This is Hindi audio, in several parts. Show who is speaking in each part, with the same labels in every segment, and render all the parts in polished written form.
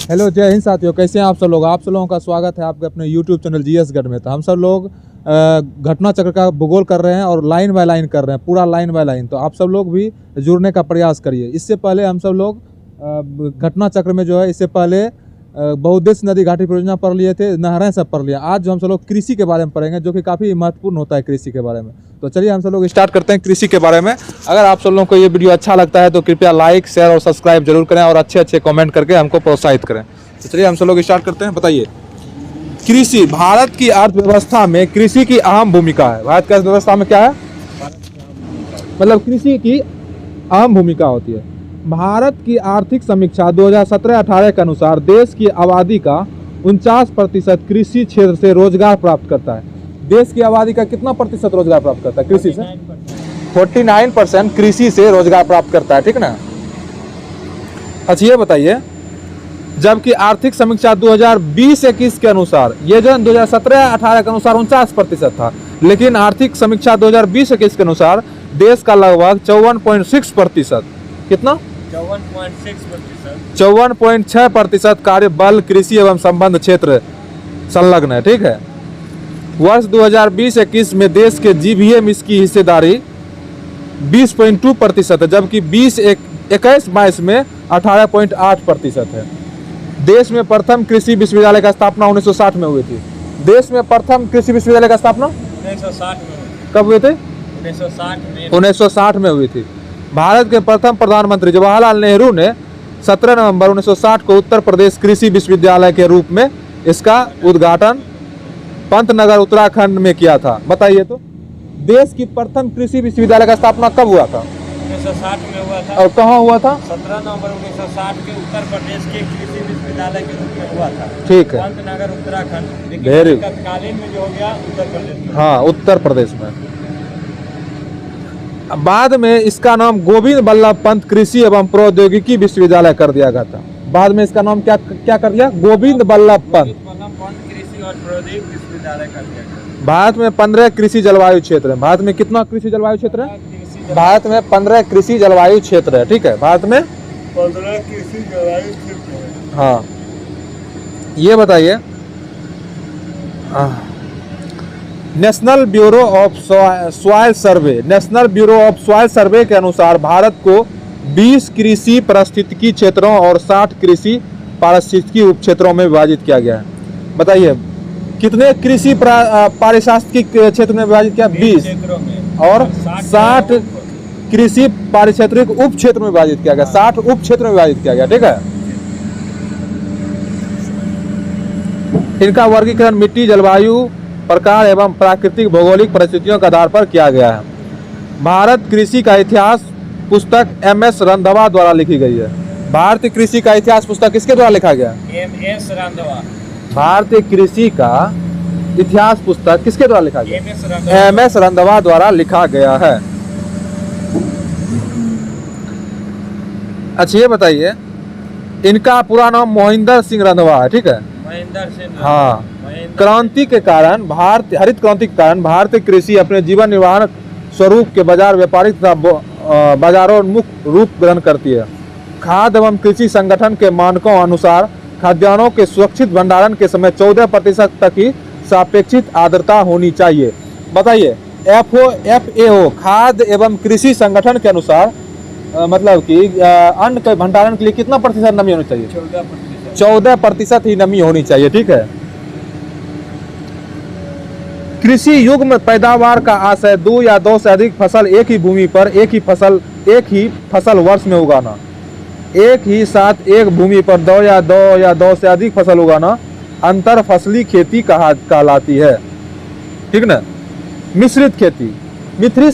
Speaker 1: हेलो, जय हिंद साथियों। कैसे हैं आप सब लोग? आप सब लोगों का स्वागत है आपके अपने यूट्यूब चैनल जीएस गढ़ में। तो हम सब लोग घटना चक्र का भूगोल कर रहे हैं और लाइन बाय लाइन कर रहे हैं, पूरा लाइन बाय लाइन। तो आप सब लोग भी जुड़ने का प्रयास करिए। इससे पहले हम सब लोग घटना चक्र में जो है, इससे पहले बहुउद्देश्य नदी घाटी परियोजना पढ़ लिए थे, नहरें सब पढ़ लिया। आज जो हम सब लोग कृषि के बारे में पढ़ेंगे, जो कि काफ़ी महत्वपूर्ण होता है कृषि के बारे में। तो चलिए हम सब लोग स्टार्ट करते हैं कृषि के बारे में। अगर आप सब लोगों को ये वीडियो अच्छा लगता है तो कृपया लाइक, शेयर और सब्सक्राइब जरूर करें और अच्छे अच्छे कमेंट करके हमको प्रोत्साहित करें। तो चलिए हम सब लोग स्टार्ट करते हैं। बताइए, कृषि भारत की अर्थव्यवस्था में कृषि की अहम भूमिका है। भारत की अर्थव्यवस्था में क्या है? मतलब कृषि की अहम भूमिका होती है। भारत की आर्थिक समीक्षा 2017-18 के अनुसार देश की आबादी का 49% कृषि क्षेत्र से रोजगार प्राप्त करता है। देश की आबादी का कितना प्रतिशत रोजगार प्राप्त करता है कृषि से? 49% कृषि से रोजगार प्राप्त करता है, ठीक ना। अच्छा ये बताइए, जबकि आर्थिक समीक्षा 2020-21 के अनुसार, ये जो 2017-18 के अनुसार 49% था, लेकिन आर्थिक समीक्षा 2020-21 के अनुसार देश का लगभग 54.6%, कितना 54.6% कार्य बल कृषि एवं संबंध क्षेत्र संलग्न है, ठीक है। वर्ष 2020-21 में देश के जीवीएम इसकी हिस्सेदारी 20.2% है, जबकि 2021-22 में 18.8% है। देश में प्रथम कृषि विश्वविद्यालय का स्थापना 1960 में हुई थी। देश में प्रथम कृषि विश्वविद्यालय का स्थापना
Speaker 2: 1960 में
Speaker 1: कब हुए थे?
Speaker 2: 1960
Speaker 1: में हुई थी। भारत के प्रथम प्रधानमंत्री जवाहरलाल नेहरू ने 17 नवंबर 1960 को उत्तर प्रदेश कृषि विश्वविद्यालय के रूप में इसका उद्घाटन पंतनगर उत्तराखंड में किया था। बताइए तो, देश की प्रथम कृषि विश्वविद्यालय का स्थापना कब हुआ था?
Speaker 2: 1960 में हुआ था।
Speaker 1: और कहाँ हुआ था?
Speaker 2: 17 नवंबर 1960 के उत्तर प्रदेश के कृषि विश्वविद्यालय के रूप में हुआ था।
Speaker 1: ठीक है,
Speaker 2: पंतनगर उत्तराखंड,
Speaker 1: वेरी
Speaker 2: तत्कालीन में जो हो गया उत्तर प्रदेश।
Speaker 1: हाँ, उत्तर प्रदेश में। बाद में इसका नाम गोविंद बल्लभ पंत कृषि एवं प्रौद्योगिकी विश्वविद्यालय कर दिया गया था। बाद में इसका नाम क्या कर दिया? गोविंद बल्लभ पंत
Speaker 2: कृषि और प्रौद्योगिकी विश्वविद्यालय कर दिया गया।
Speaker 1: भारत में 15 कृषि जलवायु क्षेत्र है। भारत में कितना कृषि जलवायु क्षेत्र है? भारत में 15 कृषि जलवायु क्षेत्र है, ठीक है। भारत में
Speaker 2: 15 कृषि जलवायु क्षेत्र है।
Speaker 1: हाँ, ये बताइए, नेशनल ब्यूरो ऑफ सॉइल सर्वे के अनुसार भारत को 20 कृषि पारिस्थितिकी क्षेत्रों और 60 कृषि पारिस्थितिकी उप क्षेत्रों में विभाजित किया गया है। बताइए, कितने कृषि पारिस्थितिकी क्षेत्र में विभाजित किया? 20 और 60 कृषि पारिस्थितिक उप क्षेत्र में विभाजित किया गया। 60 उप क्षेत्र में विभाजित किया गया, ठीक है। इनका वर्गीकरण मिट्टी, जलवायु, प्रकार एवं प्राकृतिक भौगोलिक परिस्थितियों के आधार पर किया गया है। भारत कृषि का इतिहास पुस्तक MS रंधावा द्वारा लिखी गई है। भारतीय कृषि का इतिहास पुस्तक किसके द्वारा लिखा गया?
Speaker 2: MS रंधावा।
Speaker 1: भारतीय कृषि का इतिहास पुस्तक किसके द्वारा लिखा गया? MS रंधावा द्वारा लिखा गया है। अच्छा ये बताइए, इनका पूरा नाम मोहिंदर सिंह रंधावा है, ठीक है।
Speaker 2: महेंद्र सिंह।
Speaker 1: हाँ, क्रांति के कारण हरित क्रांति के कारण भारतीय कृषि अपने जीवन निर्वाह स्वरूप के बाजार व्यापारिक तथा बाजारोन्मुख रूप ग्रहण करती है। खाद्य एवं कृषि संगठन के मानकों अनुसार खाद्यान्नों के सुरक्षित भंडारण के समय 14% तक ही सापेक्षिक आर्द्रता होनी चाहिए। बताइए, FAO खाद्य एवं कृषि संगठन के अनुसार मतलब कि अन्न के भंडारण के लिए कितना प्रतिशत नमी होनी चाहिए? 14% ही नमी होनी चाहिए, ठीक है। कृषि युग्म पैदावार का आशय 2 या 2 से अधिक फसल एक ही भूमि पर एक ही फसल वर्ष में उगाना। एक ही साथ एक भूमि पर 2 या 2 से अधिक फसल उगाना अंतर फसली खेती कहलाती है, ठीक ना। मिश्रित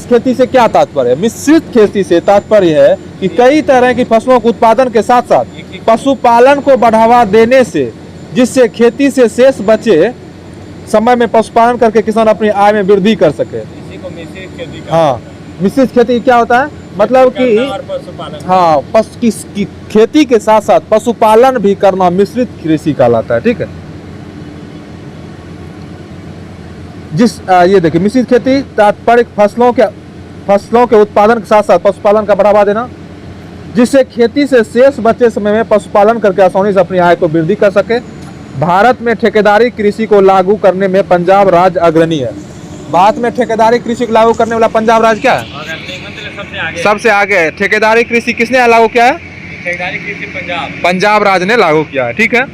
Speaker 1: खेती से क्या तात्पर्य है? मिश्रित खेती से तात्पर्य है कि कई तरह की फसलों के उत्पादन के साथ साथ पशुपालन को बढ़ावा देने से, जिससे खेती से शेष बचे समय में पशुपालन करके किसान अपनी आय में वृद्धि कर सके।
Speaker 2: इसी को मिश्रित खेती
Speaker 1: हाँ, मिश्रित खेती क्या होता है? मतलब कि हाँ, पशु की खेती के साथ साथ पशुपालन भी करना मिश्रित कृषि कहलाता है, ठीक है। ये देखिए, मिश्रित खेती तात्पर्य फसलों के उत्पादन के साथ साथ पशुपालन का बढ़ावा देना। जिससे खेती से शेष बचे समय में पशुपालन करके आसानी से अपनी आय को वृद्धि कर सके। भारत में ठेकेदारी कृषि को लागू करने में पंजाब राज्य अग्रणी है। भारत में ठेकेदारी कृषि को लागू करने वाला पंजाब राज्य क्या है? सबसे आगे है। ठेकेदारी कृषि किसने लागू किया है?
Speaker 2: ठेकेदारी कृषि
Speaker 1: पंजाब राज्य ने लागू किया है। ठीक है।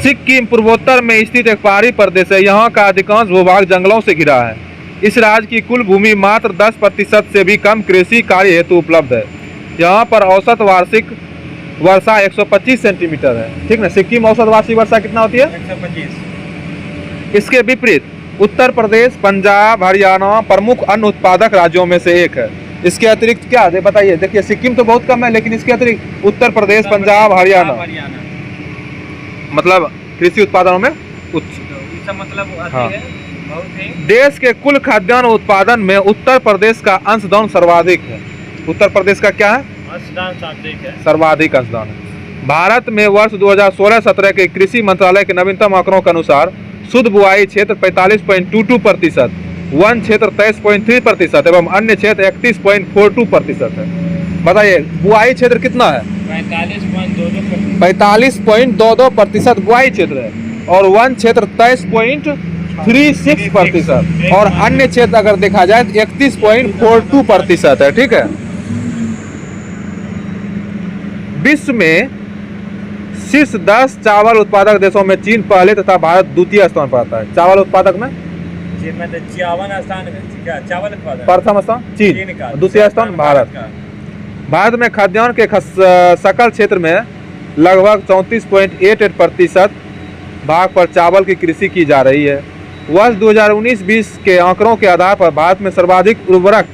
Speaker 1: सिक्किम पूर्वोत्तर में स्थित एक पहाड़ी प्रदेश है। यहाँ का अधिकांश भूभाग जंगलों से घिरा है। इस राज्य की कुल भूमि मात्र 10% से भी कम कृषि कार्य हेतु उपलब्ध है। यहाँ पर औसत वार्षिक वर्षा 125 सेंटीमीटर है। ठीक ना। सिक्किम औसत वार्षिक वर्षा कितना होती है?
Speaker 2: 125।
Speaker 1: इसके विपरीत उत्तर प्रदेश, पंजाब, हरियाणा प्रमुख अन्न उत्पादक राज्यों में से एक है। इसके अतिरिक्त क्या है बताइए? देखिए सिक्किम तो बहुत कम है, लेकिन इसके अतिरिक्त उत्तर प्रदेश, पंजाब, हरियाणा मतलब कृषि उत्पादनों में उच्च।
Speaker 2: मतलब
Speaker 1: हाँ।
Speaker 2: है बहुत ही।
Speaker 1: देश के कुल खाद्यान्न उत्पादन में उत्तर प्रदेश का अंशदान सर्वाधिक है। उत्तर प्रदेश का क्या है? सर्वाधिक अंशदान है। भारत में वर्ष 2016-17 के कृषि मंत्रालय के नवीनतम आंकड़ों के अनुसार शुद्ध बुआई क्षेत्र 45.22%, वन क्षेत्र 23.3% एवं अन्य क्षेत्र 31.42% है। बताइए बुआई क्षेत्र कितना है? 45.22% बुआई क्षेत्र है और वन क्षेत्र 23.36% और अन्य क्षेत्र अगर देखा जाए तो 31.42% है। ठीक है। विश्व में शीर्ष 10 चावल उत्पादक देशों में चीन पहले तथा भारत द्वितीय स्थान पर आता है। चावल उत्पादक में
Speaker 2: चावल उत्पादन
Speaker 1: प्रथम स्थान चीन, द्वितीय स्थान भारत। भारत में खाद्यान्न के सकल क्षेत्र में लगभग 34.88% भाग पर चावल की कृषि की जा रही है। वर्ष 2019-20 के आंकड़ों के आधार पर भारत में सर्वाधिक उर्वरक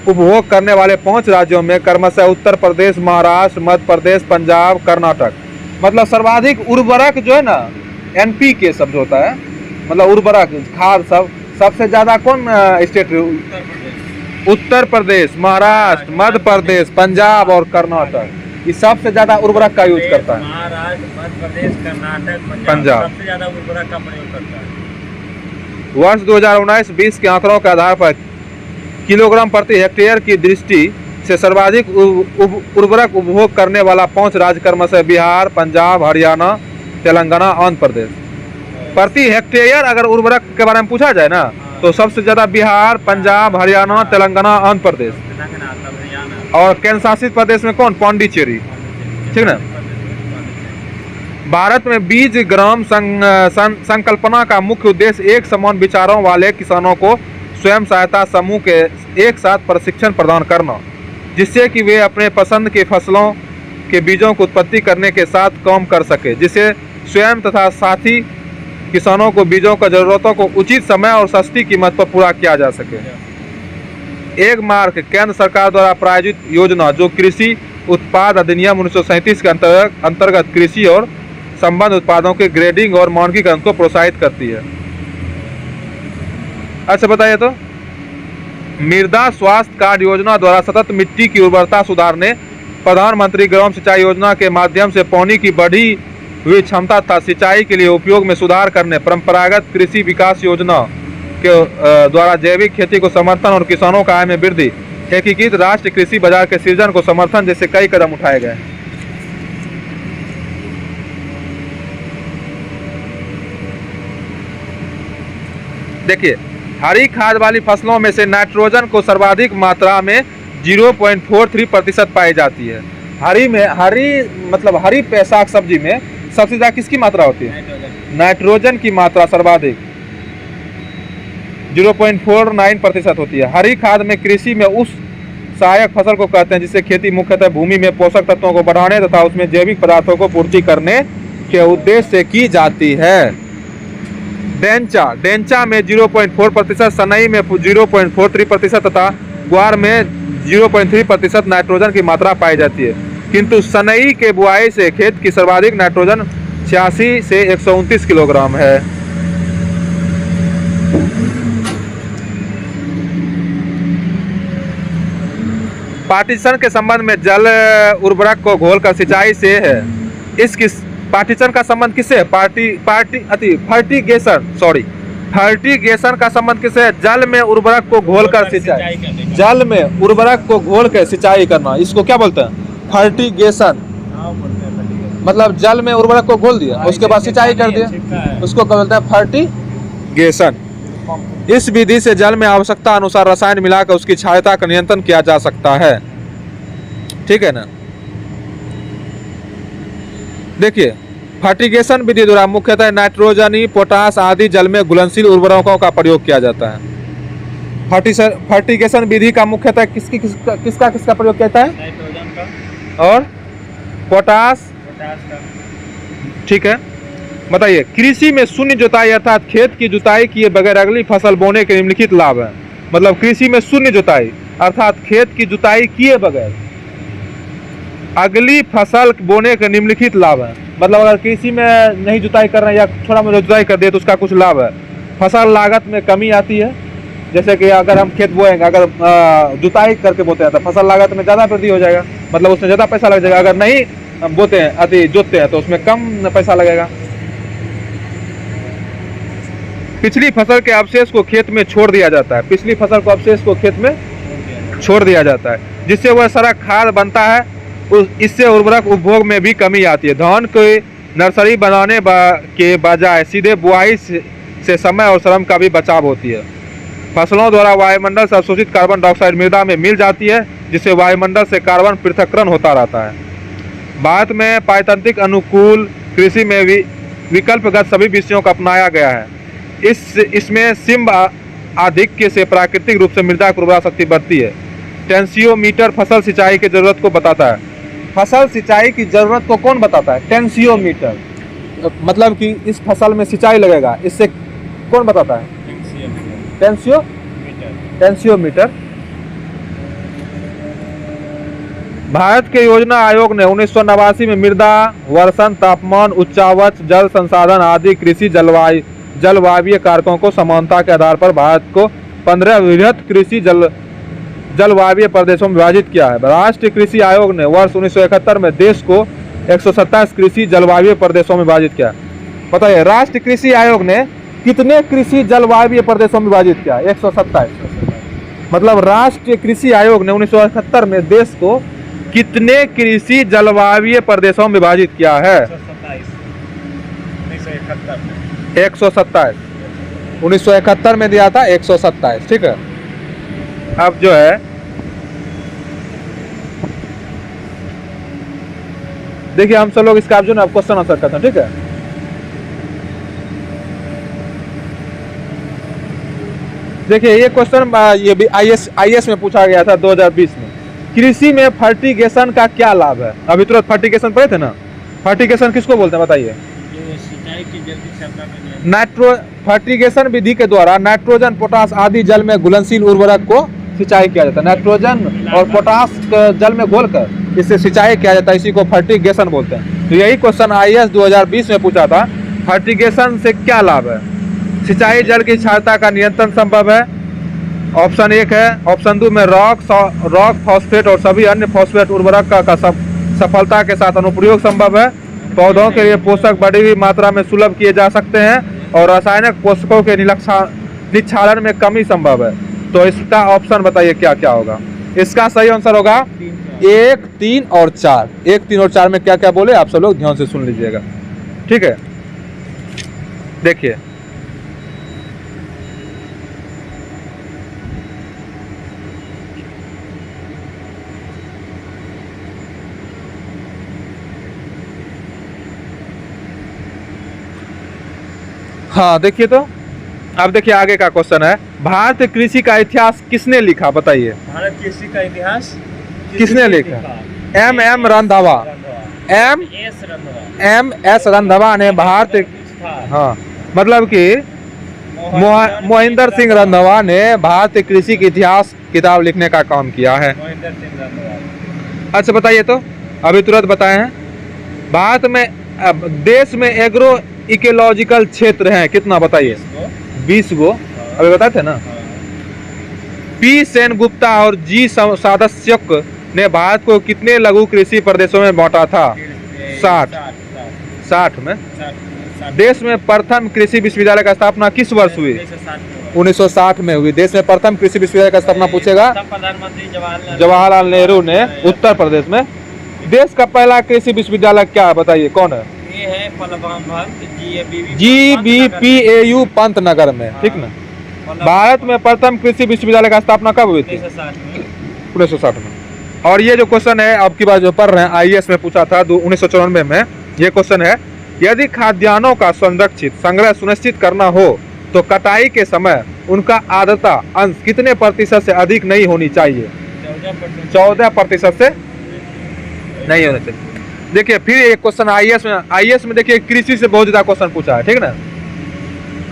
Speaker 1: उपभोग करने वाले 5 राज्यों में क्रमशः उत्तर प्रदेश, महाराष्ट्र, मध्य प्रदेश, पंजाब, कर्नाटक। मतलब सर्वाधिक उर्वरक जो है ना NPK शब्द होता है, मतलब उर्वरक खाद सबसे ज्यादा कौन स्टेट? उत्तर प्रदेश, महाराष्ट्र, मध्य प्रदेश, पंजाब और कर्नाटक। ये सबसे ज्यादा उर्वरक का यूज करता है।
Speaker 2: महाराष्ट्र, मध्य प्रदेश, कर्नाटक,
Speaker 1: पंजाब
Speaker 2: सबसे ज्यादा उर्वरक का प्रयोग करता है।
Speaker 1: वर्ष 2019-20 के आंकड़ों के आधार पर किलोग्राम प्रति हेक्टेयर की दृष्टि से सर्वाधिक उर्वरक उपभोग करने वाला 5 राज्य क्रमशः बिहार, पंजाब, हरियाणा, तेलंगाना, आंध्र प्रदेश। प्रति हेक्टेयर अगर उर्वरक के बारे में पूछा जाए ना तो सबसे ज्यादा बिहार, पंजाब, हरियाणा, तेलंगाना, आंध्र प्रदेश और केंद्र शासित प्रदेश में कौन? पांडिचेरी। ठीक ना। भारत में बीज ग्राम संकल्पना का मुख्य उद्देश्य एक समान विचारों वाले किसानों को स्वयं सहायता समूह के एक साथ प्रशिक्षण प्रदान करना, जिससे कि वे अपने पसंद के फसलों के बीजों को उत्पत्ति करने के साथ काम कर सके, जिससे स्वयं तथा साथी किसानों को बीजों का जरूरतों को उचित समय और सस्ती कीमत पर पूरा किया जा सके। एक मार्ग केंद्र सरकार द्वारा प्रायोजित योजना जो कृषि उत्पाद अधिनियम 1937 के अंतर्गत कृषि और संबंध उत्पादों के ग्रेडिंग और मानकीकरण को प्रोत्साहित करती है। अच्छा बताइए तो मृदा स्वास्थ्य कार्ड योजना द्वारा सतत मिट्टी की उर्वरता सुधारने, प्रधानमंत्री ग्राम सिंचाई योजना के माध्यम से पानी की बढ़ी हुई क्षमता तथा सिंचाई के लिए उपयोग में सुधार करने, परंपरागत कृषि विकास योजना के द्वारा जैविक खेती को समर्थन और किसानों का आय में वृद्धि, एकीकृत राष्ट्रीय कृषि बाजार के सृजन को समर्थन जैसे कई कदम उठाए गए। देखिए हरी खाद वाली फसलों में से नाइट्रोजन को सर्वाधिक मात्रा में 0.43% पाई जाती है। हरी मतलब हरी साग सब्जी में सबसे ज्यादा किसकी मात्रा होती है? नाइट्रोजन की मात्रा सर्वाधिक 0.49% होती है। हरी खाद में कृषि में उस सहायक फसल को कहते हैं जिससे खेती मुख्यतः भूमि में पोषक तत्वों को बढ़ाने तथा उसमें जैविक पदार्थों को पूर्ति करने के उद्देश्य से की जाती है। डेंचा में 0.4%, सनई में 0.43% तथा ग्वार में 0.3% नाइट्रोजन की मात्रा पाई जाती है। किंतु सनई के बुआई से खेत की सर्वाधिक नाइट्रोजन 86 से 129 किलोग्राम है। पार्टीशन के संबंध में जल उर्वरक को घोलकर सिंचाई से है। इस पार्टीशन का संबंध किससे है? फर्टिगेशन फर्टिगेशन का संबंध किससे है? जल में उर्वरक को घोलकर सिंचाई, जल में उर्वरक को घोलकर सिंचाई करना, इसको क्या बोलते हैं? फर्टिगेशन। मतलब जल में उर्वरक को घोल दिया, उसके बाद सिंचाई कर दिया, उसको क्या बोलते हैं? फर्टिगेशन। इस विधि से जल में आवश्यकता अनुसार रसायन मिलाकर उसकी क्षारीयता का नियंत्रण किया जा सकता है। ठीक है ना। देखिए, फर्टिगेशन विधि द्वारा मुख्यतः नाइट्रोजनी, पोटास आदि जल में घुलनशील उर्वरकों का प्रयोग किया जाता है। फर्टिगेशन विधि का मुख्यतः किसका प्रयोग किया जाता है?
Speaker 2: नाइट्रोजन का
Speaker 1: और पोटास। ठीक है, बताइए। कृषि में शून्य जुताई अर्थात खेत की जुताई किए बगैर अगली फसल बोने के निम्नलिखित लाभ है। मतलब कृषि में शून्य जुताई अर्थात खेत की जुताई किए बगैर अगली फसल बोने के निम्नलिखित लाभ है। मतलब अगर कृषि में नहीं जुताई कर रहे हैं या थोड़ा मोटा जुताई कर दिए तो उसका कुछ लाभ है। फसल लागत में कमी आती है, जैसे कि अगर हम खेत बोएंगे, अगर जुताई करके बोते हैं तो फसल लागत में ज़्यादा वृद्धि हो जाएगा, मतलब उसमें ज़्यादा पैसा लग जाएगा। अगर नहीं बोते हैं, अति जोतते हैं, तो उसमें कम पैसा लगेगा। पिछली फसल के अवशेष को खेत में छोड़ दिया जाता है, पिछली फसल को अवशेष को खेत में छोड़ दिया जाता है, जिससे वह सारा खाद बनता है। इससे उर्वरक उपभोग में भी कमी आती है। धान को नर्सरी बनाने के बजाय सीधे बुआई से समय और श्रम का भी बचाव होती है। फसलों द्वारा वायुमंडल से अवशोषित कार्बन डाइऑक्साइड मृदा में मिल जाती है, जिससे वायुमंडल से कार्बन पृथक्करण होता रहता है। भारत में पारिस्थितिक अनुकूल कृषि में विकल्पगत सभी विषयों को अपनाया गया है। इसमें सिम्ब आधिक्य से प्राकृतिक रूप से मृदा की उर्वरा शक्ति बढ़ती है। टेंसियोमीटर फसल सिंचाई की जरूरत को बताता है। फसल सिंचाई की जरूरत को कौन बताता है? टेंसियोमीटर। मतलब कि इस फसल में सिंचाई लगेगा, इससे कौन बताता है? टेंसियोमीटर। भारत के योजना आयोग ने 1989 में मृदा, वर्षण, तापमान, उच्चावच, जल संसाधन आदि कृषि जलवायु कारकों को समानता के आधार पर भारत को 15 वृहत कृषि जलवायु प्रदेशों में विभाजित किया है। राष्ट्रीय कृषि आयोग ने वर्ष 1971 में देश को 127 कृषि जलवायु प्रदेशों में विभाजित किया। बताइए, राष्ट्रीय कृषि आयोग ने कितने कृषि जलवायु प्रदेशों में विभाजित किया? 127। मतलब राष्ट्रीय कृषि आयोग ने 1971 में देश को कितने कृषि जलवायु प्रदेशों में विभाजित किया है? 127। 1971 में दिया था 127। ठीक है। अब जो है देखिए, हम सब लोग इसका जो ना क्वेश्चन आंसर करते हैं। ठीक है, देखिए ये क्वेश्चन ये भी आईएएस में पूछा गया था 2020 में। कृषि में फर्टिगेशन का क्या लाभ है? अभी तुरंत फर्टिगेशन पढ़े थे ना। फर्टिगेशन किसको बोलते हैं बताइए? फर्टिगेशन विधि के द्वारा नाइट्रोजन, पोटास आदि जल में घुलनशील उर्वरक को सिंचाई किया जाता है। नाइट्रोजन और पोटास जल में घोलकर इससे सिंचाई किया जाता है, इसी को फर्टिगेशन बोलते हैं। तो यही क्वेश्चन आईएएस 2020 में पूछा था। फर्टिगेशन से क्या लाभ है? सिंचाई जल की क्षारीयता का नियंत्रण संभव है। ऑप्शन 1 है। ऑप्शन 2 में रॉक, फॉस्फेट और सभी अन्य फॉस्फेट उर्वरक का सफलता के साथ अनुप्रयोग संभव है। पौधों के लिए पोषक बड़ी हुई मात्रा में सुलभ किए जा सकते हैं और रासायनिक पोषकों के निक्षालन में कमी संभव है। तो इसका ऑप्शन बताइए क्या क्या होगा? इसका सही आंसर होगा 1, 3 और 4। 1, 3 और 4 में क्या क्या बोले आप सब लोग ध्यान से सुन लीजिएगा। ठीक है, देखिए हाँ, देखिए तो अब देखिए आगे का क्वेश्चन है। भारतीय कृषि का इतिहास किसने लिखा? बताइए।
Speaker 2: भारत कृषि का इतिहास
Speaker 1: किसने लिखा? एम रंधावा। एम.एस. रंधावा ने भारतीय, हाँ मतलब कि मोहिंदर सिंह रंधावा ने भारतीय कृषि के इतिहास किताब लिखने का काम किया है। अच्छा बताइए तो, अभी तुरंत बताए हैं। भारत में देश में एग्रो इकोलॉजिकल क्षेत्र हैं कितना बताइए? 20 गो। अभी बताए थे ना। पी सेनगुप्ता और जी सादस्यक ने भारत को कितने लघु कृषि प्रदेशों में बांटा था? 60 में देश में प्रथम कृषि विश्वविद्यालय का स्थापना किस वर्ष हुई? 1960 में हुई। देश में प्रथम कृषि विश्वविद्यालय का स्थापना पूछेगा।
Speaker 2: प्रधानमंत्री
Speaker 1: जवाहरलाल नेहरू ने उत्तर प्रदेश में। देश का पहला कृषि विश्वविद्यालय क्या है बताइए, कौन है?
Speaker 2: ये है
Speaker 1: GBPAU पंतनगर में, ठीक ना। भारत में प्रथम कृषि विश्वविद्यालय का स्थापना कब हुई थी? 1960 में। और ये जो क्वेश्चन है अब की बार जो पढ़ रहे हैं IAS में पूछा था 1994 में, ये क्वेश्चन है, यदि खाद्यान्नों का संरक्षित संग्रह सुनिश्चित करना हो तो कटाई के समय उनका आर्द्रता अंश कितने प्रतिशत से अधिक नहीं होनी चाहिए? 14% से नहीं होना चाहिए। देखिए फिर एक क्वेश्चन IAS में देखिए कृषि से बहुत ज्यादा क्वेश्चन पूछा है, ठीक ना।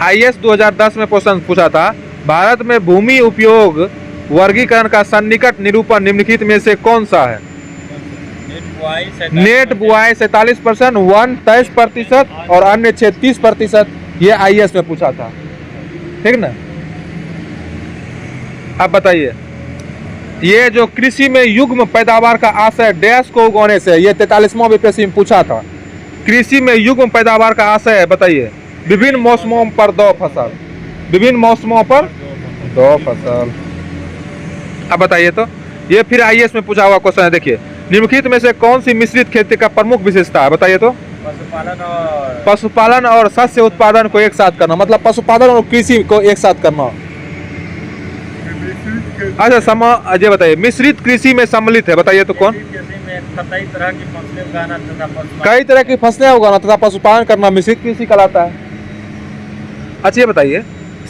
Speaker 1: IAS 2010 में क्वेश्चन पूछा था, भारत में भूमि उपयोग वर्गीकरण का सन्निकट निरूपण निम्नलिखित में से कौन सा है? नेट बुआई 47%, वन 23% और अन्य 30%। ये IAS में पूछा था, ठीक ना। अब बताइए, ये जो कृषि में युग्म पैदावार का आशय डैश को उगाने से, ये 43वां बीपीएससी में पूछा था। कृषि में युग्म पैदावार का आशय है, बताइए, विभिन्न मौसमों पर 2 फसल, विभिन्न मौसमों पर 2 फसल। अब बताइए तो, ये फिर IAS में पूछा हुआ क्वेश्चन है। देखिए, निम्नलिखित में से कौन सी मिश्रित खेती का प्रमुख विशेषता है, बताइए तो? पशुपालन और शस्य उत्पादन को एक साथ करना, मतलब पशुपालन और कृषि को एक साथ करना। अच्छा अजय बताइए, मिश्रित कृषि में सम्मिलित है, बताइए तो कौन? कई तरह की फसलें उगाना तथा पशुपालन करना मिश्रित कृषि कहलाता है। अच्छा ये बताइए,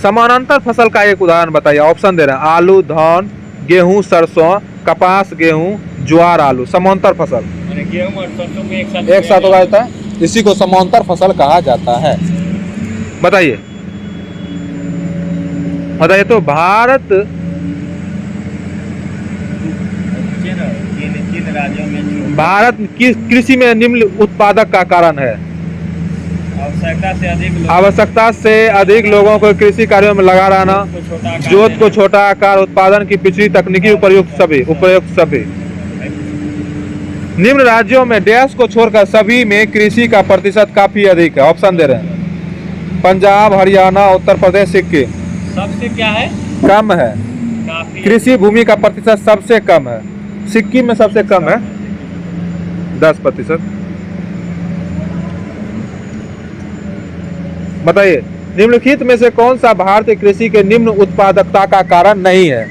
Speaker 1: समानांतर फसल का एक उदाहरण बताइए। ऑप्शन दे रहे हैं, आलू, धान, गेहूं, सरसों, कपास, गेहूं, ज्वार, आलू। समांतर फसल
Speaker 2: गेहूं और सरसों को
Speaker 1: एक साथ उगाया जाता है, इसी को समांतर फसल कहा जाता है। बताइए तो भारत कृषि में निम्न उत्पादक का कारण है? आवश्यकता से अधिक लोगों को कृषि कार्यों में लगा रहना, जोत को छोटा आकार, उत्पादन की पिछड़ी तकनीकी, उपयुक्त सभी। निम्न राज्यों में डैश को छोड़कर सभी में कृषि का प्रतिशत काफी अधिक है। ऑप्शन दे रहे हैं, पंजाब, हरियाणा, उत्तर प्रदेश, सिक्किम।
Speaker 2: सबसे क्या है?
Speaker 1: कम है। कृषि भूमि का प्रतिशत सबसे कम है। सिक्किम में सबसे कम है 10%। बताइए, निम्नलिखित में से कौन सा भारतीय कृषि के निम्न उत्पादकता का कारण नहीं है?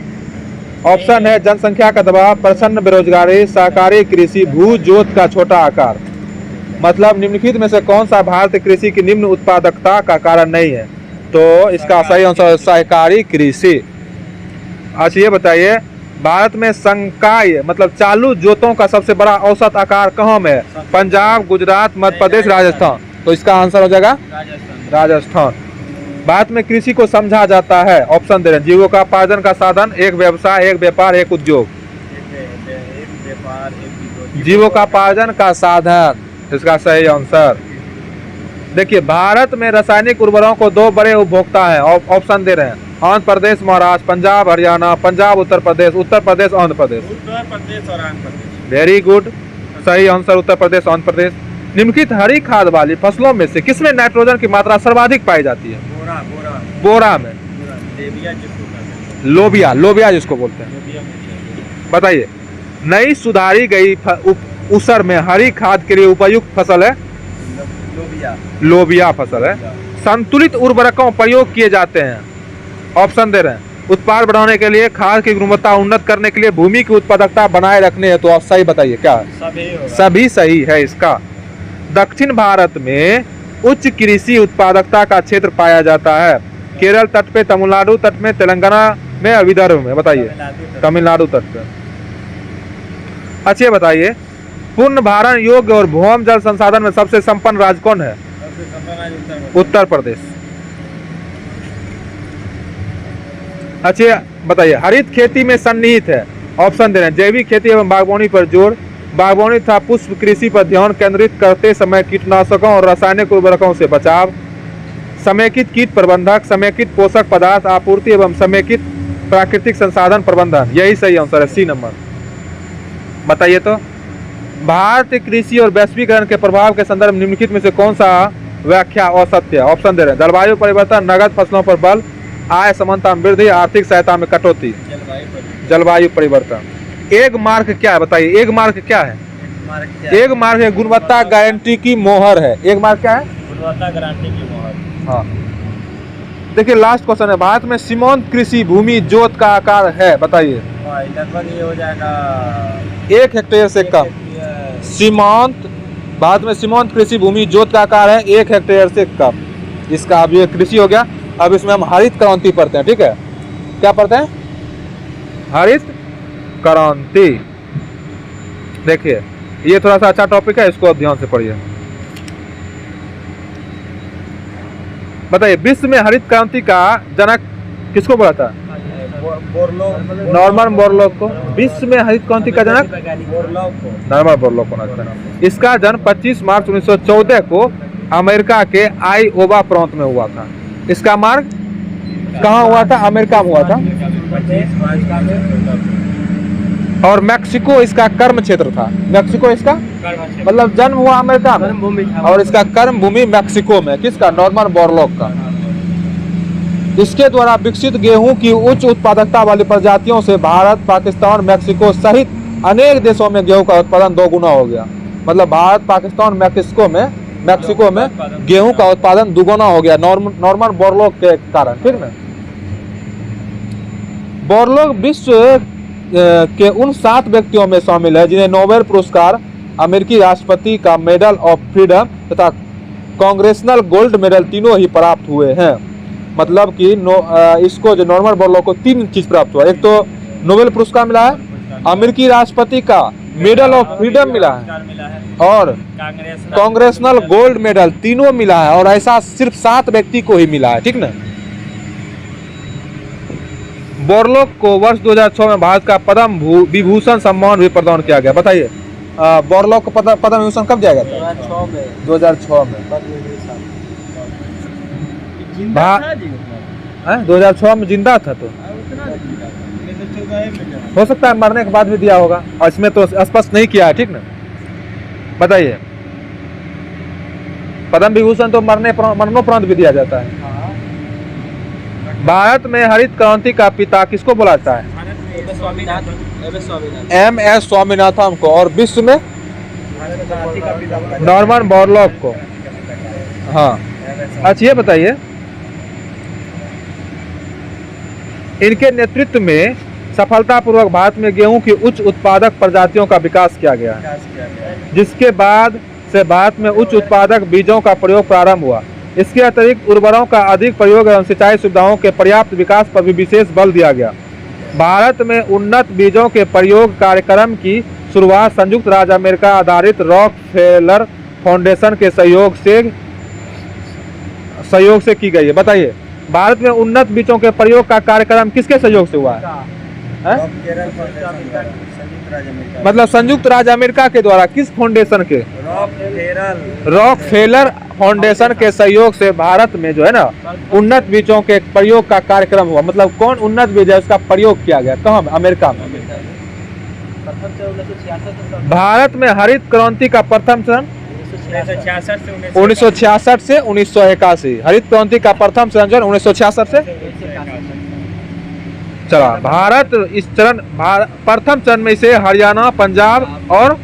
Speaker 1: ऑप्शन है, जनसंख्या का दबाव, प्रचंड बेरोजगारी, सहकारी कृषि, भू जोत का छोटा आकार। मतलब निम्नलिखित में से कौन सा भारतीय कृषि की निम्न उत्पादकता का कारण नहीं है? तो इसका सही आंसर सहकारी कृषि। अच्छा ये बताइए, भारत में संकाय मतलब चालू जोतों का सबसे बड़ा औसत आकार कहाँ में है? पंजाब, गुजरात, मध्य प्रदेश, राजस्थान। तो इसका आंसर हो जाएगा राजस्थान। भारत में कृषि को समझा जाता है, ऑप्शन दे रहे हैं, जीविकोपार्जन का साधन, एक व्यवसाय, एक व्यापार, एक उद्योग। जीविकोपार्जन का साधन इसका सही आंसर। देखिए, भारत में रासायनिक उर्वरकों को 2 बड़े उपभोक्ता हैं। ऑप्शन दे रहे हैं, आंध्र प्रदेश, महाराष्ट्र, पंजाब, हरियाणा, पंजाब, उत्तर प्रदेश, आंध्र प्रदेश।
Speaker 2: उत्तर प्रदेश और आंध्र प्रदेश।
Speaker 1: वेरी गुड, सही आंसर उत्तर प्रदेश, आंध्र प्रदेश। निम्नलिखित हरी खाद वाली फसलों में से किसमें नाइट्रोजन की मात्रा सर्वाधिक पाई जाती है? बोरा में। लोबिया जिसको बोलते हैं। बताइए, नई सुधारी गई उसर में हरी खाद के लिए उपयुक्त फसल है? लोबिया फसल है। संतुलित उर्वरकों प्रयोग किए जाते हैं। ऑप्शन दे रहे हैं, उत्पाद बढ़ाने के लिए, खाद की गुणवत्ता उन्नत करने के लिए, भूमि की उत्पादकता बनाए रखने है। तो आप सही बताइए क्या? सभी सही है इसका। दक्षिण भारत में उच्च कृषि उत्पादकता का क्षेत्र पाया जाता है। केरल तट पे, तमिलनाडु तट में, तेलंगाना में और विदर्भ में। बताइए, तमिलनाडु तट पे। अच्छा बताइए, पूर्ण भारण योग्य और भूमि जल संसाधन में सबसे संपन्न राज्य कौन है? उत्तर प्रदेश। अच्छा बताइए, हरित खेती में सन्निहित है। ऑप्शन दे रहे हैं, जैविक खेती एवं बागवानी पर जोर, बागवानी तथा पुष्प कृषि पर ध्यान केंद्रित करते समय कीटनाशकों और रासायनिक उर्वरकों से बचाव, समेकित कीट प्रबंधक, समेकित पोषक पदार्थ आपूर्ति एवं समेकित प्राकृतिक संसाधन प्रबंधन। यही सही आंसर है, सी नंबर। बताइए तो, भारतीय कृषि और वैश्वीकरण के प्रभाव के संदर्भ निम्नलिखित में से कौन सा व्याख्या असत्य। ऑप्शन दे रहे हैं, जलवायु परिवर्तन, नगद फसलों पर बल, आय समानता में वृद्धि, आर्थिक सहायता में कटौती। जलवायु परिवर्तन। एक मार्क क्या है बताइए, एक मार्क क्या है? एक मार्क है गुणवत्ता गारंटी की मोहर है। एक मार्क क्या है?
Speaker 2: गुणवत्ता गारंटी की मोहर।
Speaker 1: हाँ, देखिए लास्ट क्वेश्चन है, भारत में सीमांत कृषि भूमि जोत का आकार है बताइए।
Speaker 2: लगभग ये हो जाएगा
Speaker 1: 1 हेक्टेयर से कम। सीमांत, भारत में सीमांत कृषि भूमि जोत का आकार है 1 हेक्टेयर से कम। इसका अब ये कृषि हो गया। अब इसमें हम हरित क्रांति पढ़ते हैं, ठीक है? क्या पढ़ते हैं? हरित क्रांति। देखिए ये थोड़ा सा अच्छा टॉपिक है, इसको ध्यान से पढ़िए। बताइए विश्व में हरित क्रांति का जनक किसको बोला था? नॉर्मन बोरलॉग को। विश्व में हरित क्रांति का जनक नॉर्मन बोरलॉग को था। इसका जन्म 25 मार्च 1914 को अमेरिका के आईओवा प्रांत में हुआ था। इसका मार्ग कहाँ हुआ था? अमेरिका में हुआ था। और मैक्सिको इसका कर्म क्षेत्र था। मैक्सिको इसका मतलब जन्म हुआ अमेरिका में और इसका कर्म भूमि मैक्सिको में। किसका? नॉर्मन बोरलॉग का। इसके द्वारा विकसित गेहूं की उच्च उत्पादकता वाली प्रजातियों से भारत, पाकिस्तान, मैक्सिको सहित अनेक देशों में गेहूं का उत्पादन 2 गुना हो गया। मतलब भारत, पाकिस्तान, मैक्सिको में गेहूं का उत्पादन 2 गुना हो गया नॉर्मन बोरलॉग के कारण। ठीक ना? बोरलॉग विश्व के उन 7 व्यक्तियों में शामिल है जिन्हें नोबेल पुरस्कार, अमेरिकी राष्ट्रपति का मेडल ऑफ फ्रीडम तथा कांग्रेसनल गोल्ड मेडल तीनों ही प्राप्त हुए हैं। मतलब कि इसको जो नॉर्मन बोरलॉग को 3 चीज प्राप्त हुआ। एक तो नोबेल पुरस्कार मिला है, अमेरिकी राष्ट्रपति का मेडल ऑफ फ्रीडम मिला है और कांग्रेसनल गोल्ड मेडल तीनों मिला है। और ऐसा सिर्फ 7 व्यक्ति को ही मिला है। ठीक ना? बोरलॉग को वर्ष 2006 में भारत का पद्म विभूषण सम्मान भी प्रदान किया गया। बताइए बोरलॉग को पद्म विभूषण कब दिया गया था? 2006 में। 2006 में जिंदा था तो हो सकता है मरने के बाद भी दिया होगा, और इसमें तो स्पष्ट नहीं किया है। ठीक ना? बताइए पद्म विभूषण तो मरणोपरांत भी दिया जाता है। भारत में हरित क्रांति का पिता किसको बोला जाता है? MS स्वामीनाथन को। और विश्व में नॉर्मन बोरलॉग को। हाँ, अच्छा ये बताइए इनके नेतृत्व में सफलतापूर्वक भारत में गेहूं की उच्च उत्पादक प्रजातियों का विकास किया गया, जिसके बाद से भारत में उच्च उत्पादक बीजों का प्रयोग प्रारंभ हुआ। इसके अतिरिक्त उर्वरकों का अधिक प्रयोग एवं सिंचाई सुविधाओं के पर्याप्त विकास पर भी विशेष बल दिया गया। भारत में उन्नत बीजों के प्रयोग कार्यक्रम की शुरुआत संयुक्त राज्य अमेरिका आधारित रॉकफेलर फाउंडेशन के सहयोग से की गई है। बताइए भारत में उन्नत बीजों के प्रयोग का कार्यक्रम किसके सहयोग से हुआ है? मतलब संयुक्त राज्य अमेरिका के द्वारा। किस फाउंडेशन के? रॉकफेलर फाउंडेशन के सहयोग से भारत में जो है ना उन्नत बीजों के प्रयोग का कार्यक्रम हुआ। मतलब कौन उन्नत बीज है उसका प्रयोग किया गया? कहाँ? अमेरिका में। भारत में हरित क्रांति का प्रथम चरण 1966 से 1981। हरित क्रांति का प्रथम चरण 1966 से चला। भारत इस चरण प्रथम चरण में से हरियाणा, पंजाब और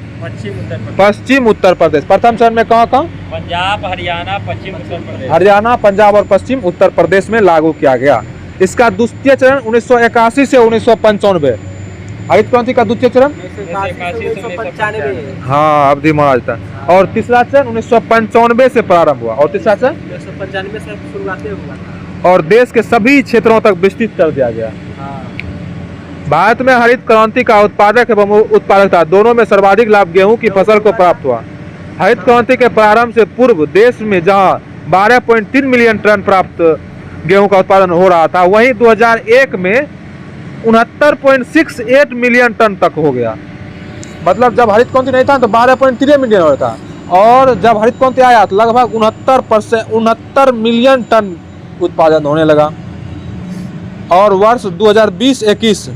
Speaker 1: पश्चिम उत्तर प्रदेश। प्रथम चरण में कहाँ?
Speaker 2: पंजाब, हरियाणा, पश्चिम उत्तर प्रदेश।
Speaker 1: हरियाणा, पंजाब और पश्चिम उत्तर प्रदेश में लागू किया गया। इसका द्वितीय चरण 1981 से 1995। हरित क्रांति का द्वितीय चरण
Speaker 2: 1995।
Speaker 1: हाँ, अब दिमाग था। और तीसरा चरण 1995 से प्रारंभ हुआ। और तीसरा चरण
Speaker 2: 1995 से शुरुआत हुआ
Speaker 1: और देश के सभी क्षेत्रों तक विस्तृत कर दिया गया। भारत में हरित क्रांति का उत्पादक एवं उत्पादकता दोनों में सर्वाधिक लाभ गेहूं की फसल को प्राप्त हुआ। हरित क्रांति के प्रारंभ से पूर्व देश में जहां 12.3 मिलियन टन प्राप्त गेहूं का उत्पादन हो रहा था, वहीं 2001 में 69.68 मिलियन टन तक हो गया। मतलब जब हरित क्रांति नहीं था तो 12.3 मिलियन हो था, और जब हरित क्रांति आया तो लगभग 69 मिलियन टन उत्पादन होने लगा। और वर्ष 2020-21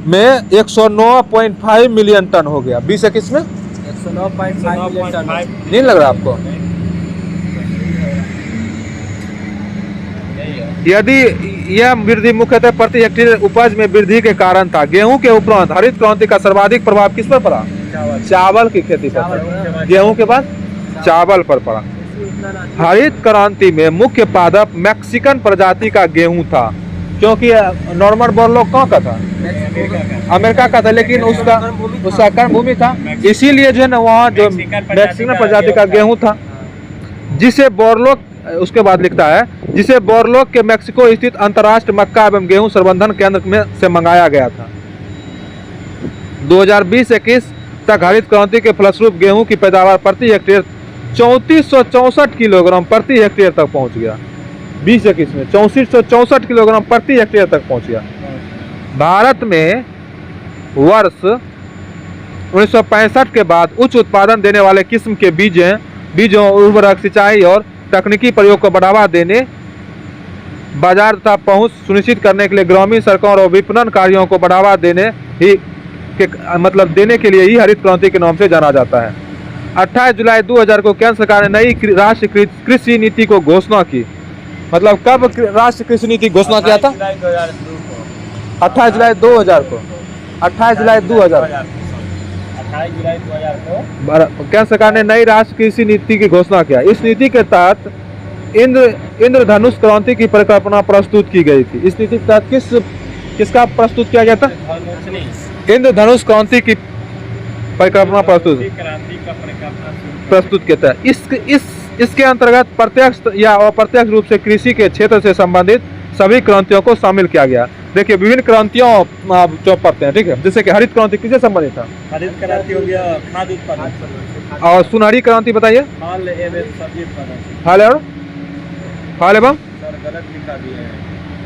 Speaker 1: में 109.5 मिलियन टन हो गया। 20-21 में
Speaker 2: 109.5 मिलियन टन।
Speaker 1: नहीं लग रहा आपको? यदि यह वृद्धि मुख्यतः प्रति हेक्टेयर उपज में वृद्धि के कारण था। गेहूं के उपरांत हरित क्रांति का सर्वाधिक प्रभाव किस पर पड़ा? चावल की खेती पर पड़ा। गेहूं के बाद चावल पर पड़ा। हरित क्रांति में मुख्य पादप मैक्सिकन प्रजाति का गेहूं था, क्योंकि नॉर्मल बोरलॉग कहाँ का था? अमेरिका का था, लेकिन उसका कर्म भूमि था, इसीलिए जो है ना वहाँ जो मैक्सिकन प्रजाति का गेहूं था, जिसे बोरलॉग, उसके बाद लिखता है, जिसे बोरलॉग के मैक्सिको स्थित अंतर्राष्ट्रीय मक्का एवं गेहूं संवर्धन केंद्र में से मंगाया गया था। 2020-21 तक हरित क्रांति के फलस्वरूप गेहूं की पैदावार प्रति हेक्टेयर 3464 किलोग्राम प्रति हेक्टेयर तक पहुंच गया। 20-21 में 3464 किलोग्राम प्रति हेक्टेयर तक पहुंच गया। भारत में वर्ष 1965 के बाद उच्च उत्पादन देने वाले किस्म के बीजों उर्वरक, सिंचाई और तकनीकी प्रयोग को बढ़ावा देने, बाजार तथा पहुंच सुनिश्चित करने के लिए ग्रामीण सड़कों और विपणन कार्यों को बढ़ावा देने के लिए ही हरित क्रांति के नाम से जाना जाता है। 28 जुलाई 2000 को केंद्र सरकार ने नई राष्ट्रीय कृषि नीति को घोषणा की। मतलब कब राष्ट्रीय कृषि नीति घोषणा किया था? 28 जुलाई 2000 को। 28 जुलाई 2000 को केंद्र सरकार ने नई राष्ट्रीय कृषि नीति की घोषणा किया। इस नीति के तहत इंद्रधनुष क्रांति की परिकल्पना प्रस्तुत की गई थी। इस नीति के तहत किसका प्रस्तुत किया गया था? इंद्रधनुष क्रांति की परिकल्पना प्रस्तुत किया था। इसके अंतर्गत प्रत्यक्ष या अप्रत्यक्ष रूप से कृषि के क्षेत्र से संबंधित सभी क्रांतियों को शामिल किया गया। देखिए विभिन्न क्रांतियों जो पढ़ते हैं, ठीक है, जैसे कि हरित क्रांति किससे संबंधित था?
Speaker 2: हरित क्रांति हो गया खाद्य उत्पादन।
Speaker 1: और सुनहरी क्रांति बताइए?
Speaker 2: फल एवं सब्जी उत्पादन।
Speaker 1: फल एवं
Speaker 2: सर गलत लिखा भी है,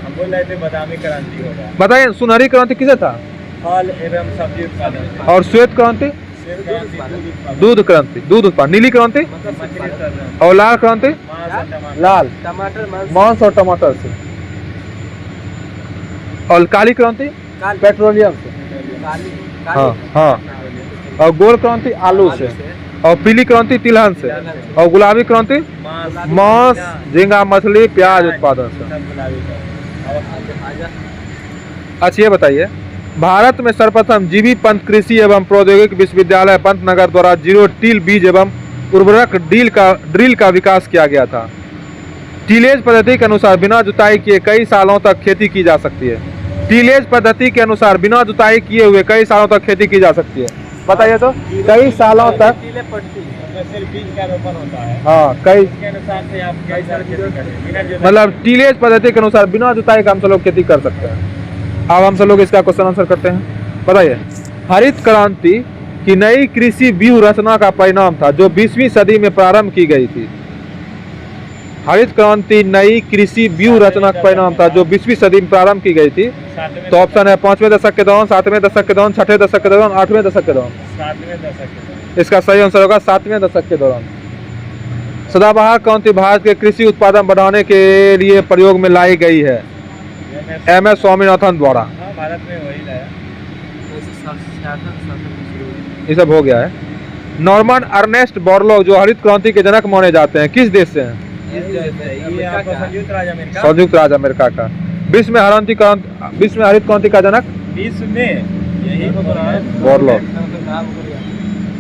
Speaker 2: हम बोल रहे थे बादामी क्रांति होगा।
Speaker 1: बताइए सुनहरी क्रांति किसे था?
Speaker 2: फल एवं सब्जी उत्पादन।
Speaker 1: और श्वेत क्रांति? दूध क्रांति, दूध उत्पादन। नीली क्रांति? और लाल क्रांति? लाल मांस और टमाटर से। और काली क्रांति? पेट्रोलियम से। हाँ। और गोल क्रांति आलू से। और पीली क्रांति तिलहन से। और गुलाबी क्रांति मांस, झींगा, मछली, प्याज उत्पादन से। अच्छा ये बताइए, भारत में सर्वप्रथम जीबी पंत कृषि एवं प्रौद्योगिकी विश्वविद्यालय पंतनगर द्वारा जीरो टील बीज एवं उर्वरक ड्रिल का विकास किया गया था। टीलेज पद्धति के अनुसार बिना जुताई किए कई सालों तक खेती की जा सकती है। टीलेज पद्धति के अनुसार बिना जुताई किए हुए कई सालों तक खेती की जा सकती है। बताइए तो, कई सालों तक
Speaker 2: बीज का रोपण होता है।
Speaker 1: हाँ, कई
Speaker 2: के अनुसार से आप कई साल खेती करें।
Speaker 1: मतलब टीलेज पद्धति के अनुसार बिना जुताई का हम सब लोग खेती कर सकते हैं। अब हम सब लोग इसका क्वेश्चन आंसर करते हैं। बताइए, हरित क्रांति की नई कृषि व्यूह रचना का परिणाम था जो 20वीं सदी में प्रारंभ की गई थी। हरित क्रांति नई कृषि व्यूह रचना का परिणाम था जो 20वीं सदी में प्रारंभ की गई थी। तो ऑप्शन है 5वें दशक के दौरान, 7वें दशक के दौरान, 6वें दशक के दौरान, 8वें दशक के दौरान।
Speaker 2: 7वें दशक।
Speaker 1: इसका सही आंसर होगा 7वें दशक के दौरान। सदाबहार क्रांति भारत के कृषि उत्पादन बढ़ाने के लिए प्रयोग में लाई गई है MS स्वामीनाथन द्वारा।
Speaker 2: भारत में वही लाया।
Speaker 1: ये सब हो गया है। नॉर्मन अर्नेस्ट बोरलॉग जो हरित क्रांति के जनक माने जाते हैं, किस देश से हैं?
Speaker 2: ये आपका संयुक्त राज्य अमेरिका।
Speaker 1: संयुक्त राज्य अमेरिका का। विश्व में हरित क्रांति का जनक?
Speaker 2: विश्व में यही
Speaker 1: बोरलॉग।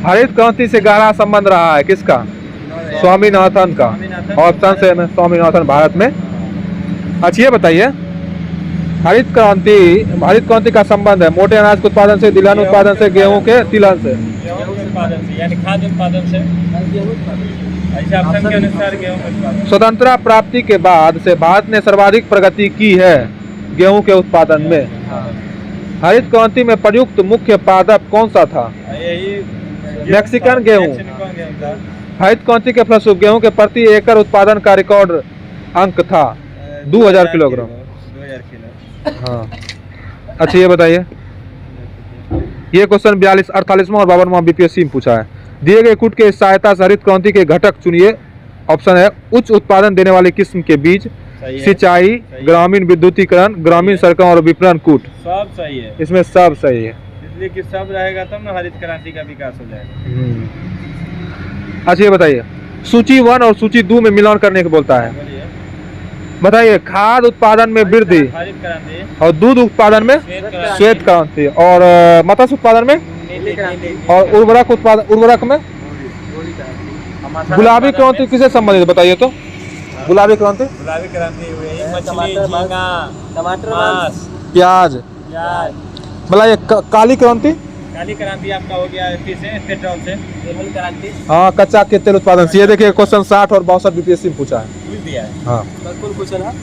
Speaker 1: हरित क्रांति से गहरा संबंध रहा है किसका? स्वामीनाथन का। ऑप्शन से में स्वामीनाथन भारत में। अच्छा ये बताइए, हरित क्रांति का संबंध है मोटे अनाज के उत्पादन से, तिलहन उत्पादन से, गेहूं के तिलहन से।
Speaker 2: गेहूं के उत्पादन से यानी खाद्य उत्पादन से। ऐसा ऑप्शन के अनुसार गेहूं के उत्पादन।
Speaker 1: स्वतंत्रता प्राप्ति के बाद से भारत ने सर्वाधिक प्रगति की है गेहूं के उत्पादन में। हरित क्रांति में प्रयुक्त मुख्य पादप कौन सा था?
Speaker 2: यही
Speaker 1: मैक्सिकन गेहूं। हरित क्रांति के फलस्वरूप गेहूं के प्रति एकड़ उत्पादन का रिकॉर्ड अंक था 2000 किलोग्राम।
Speaker 2: 2000 किलो।
Speaker 1: हाँ। अच्छा ये बताइए, ये क्वेश्चन 48वां और 52वां बीपीएससी में पूछा है। दिए गए कूट के सहायता से हरित क्रांति के घटक चुनिए। ऑप्शन है उच्च उत्पादन देने वाले किस्म के बीज, सिंचाई, ग्रामीण विद्युतीकरण, ग्रामीण सड़कों और विपणन कूट।
Speaker 2: सब सही है,
Speaker 1: इसमें सब सही है,
Speaker 2: इसलिए कि सब रहेगा तब ना हरित क्रांति का विकास हो जाएगा।
Speaker 1: अच्छा ये बताइए, सूची 1 और सूची 2 में मिलान करने को बोलता है। बताइए, खाद उत्पादन में वृद्धि
Speaker 2: हरित क्रांति,
Speaker 1: और दूध उत्पादन में श्वेत क्रांति, और मत्स्य उत्पादन में
Speaker 2: नीली क्रांति,
Speaker 1: और उर्वरक में गुलाबी क्रांति किससे संबंधित है? बताइए तो। गुलाबी क्रांति
Speaker 2: मछली, झींगा,
Speaker 3: टमाटर,
Speaker 2: मांस,
Speaker 1: प्याज।
Speaker 2: प्याज।
Speaker 1: बताइए, काली क्रांति।
Speaker 2: काली क्रांति आपका हो गया से पेट्रोल से।
Speaker 3: तेल क्रांति,
Speaker 1: हाँ, कच्चा के तेल उत्पादन से। ये देखिए क्वेश्चन 60 और 62 बीपीएससी में पूछा है।
Speaker 2: पूछ दिया है।
Speaker 1: हाँ,
Speaker 3: बिल्कुल क्वेश्चन है।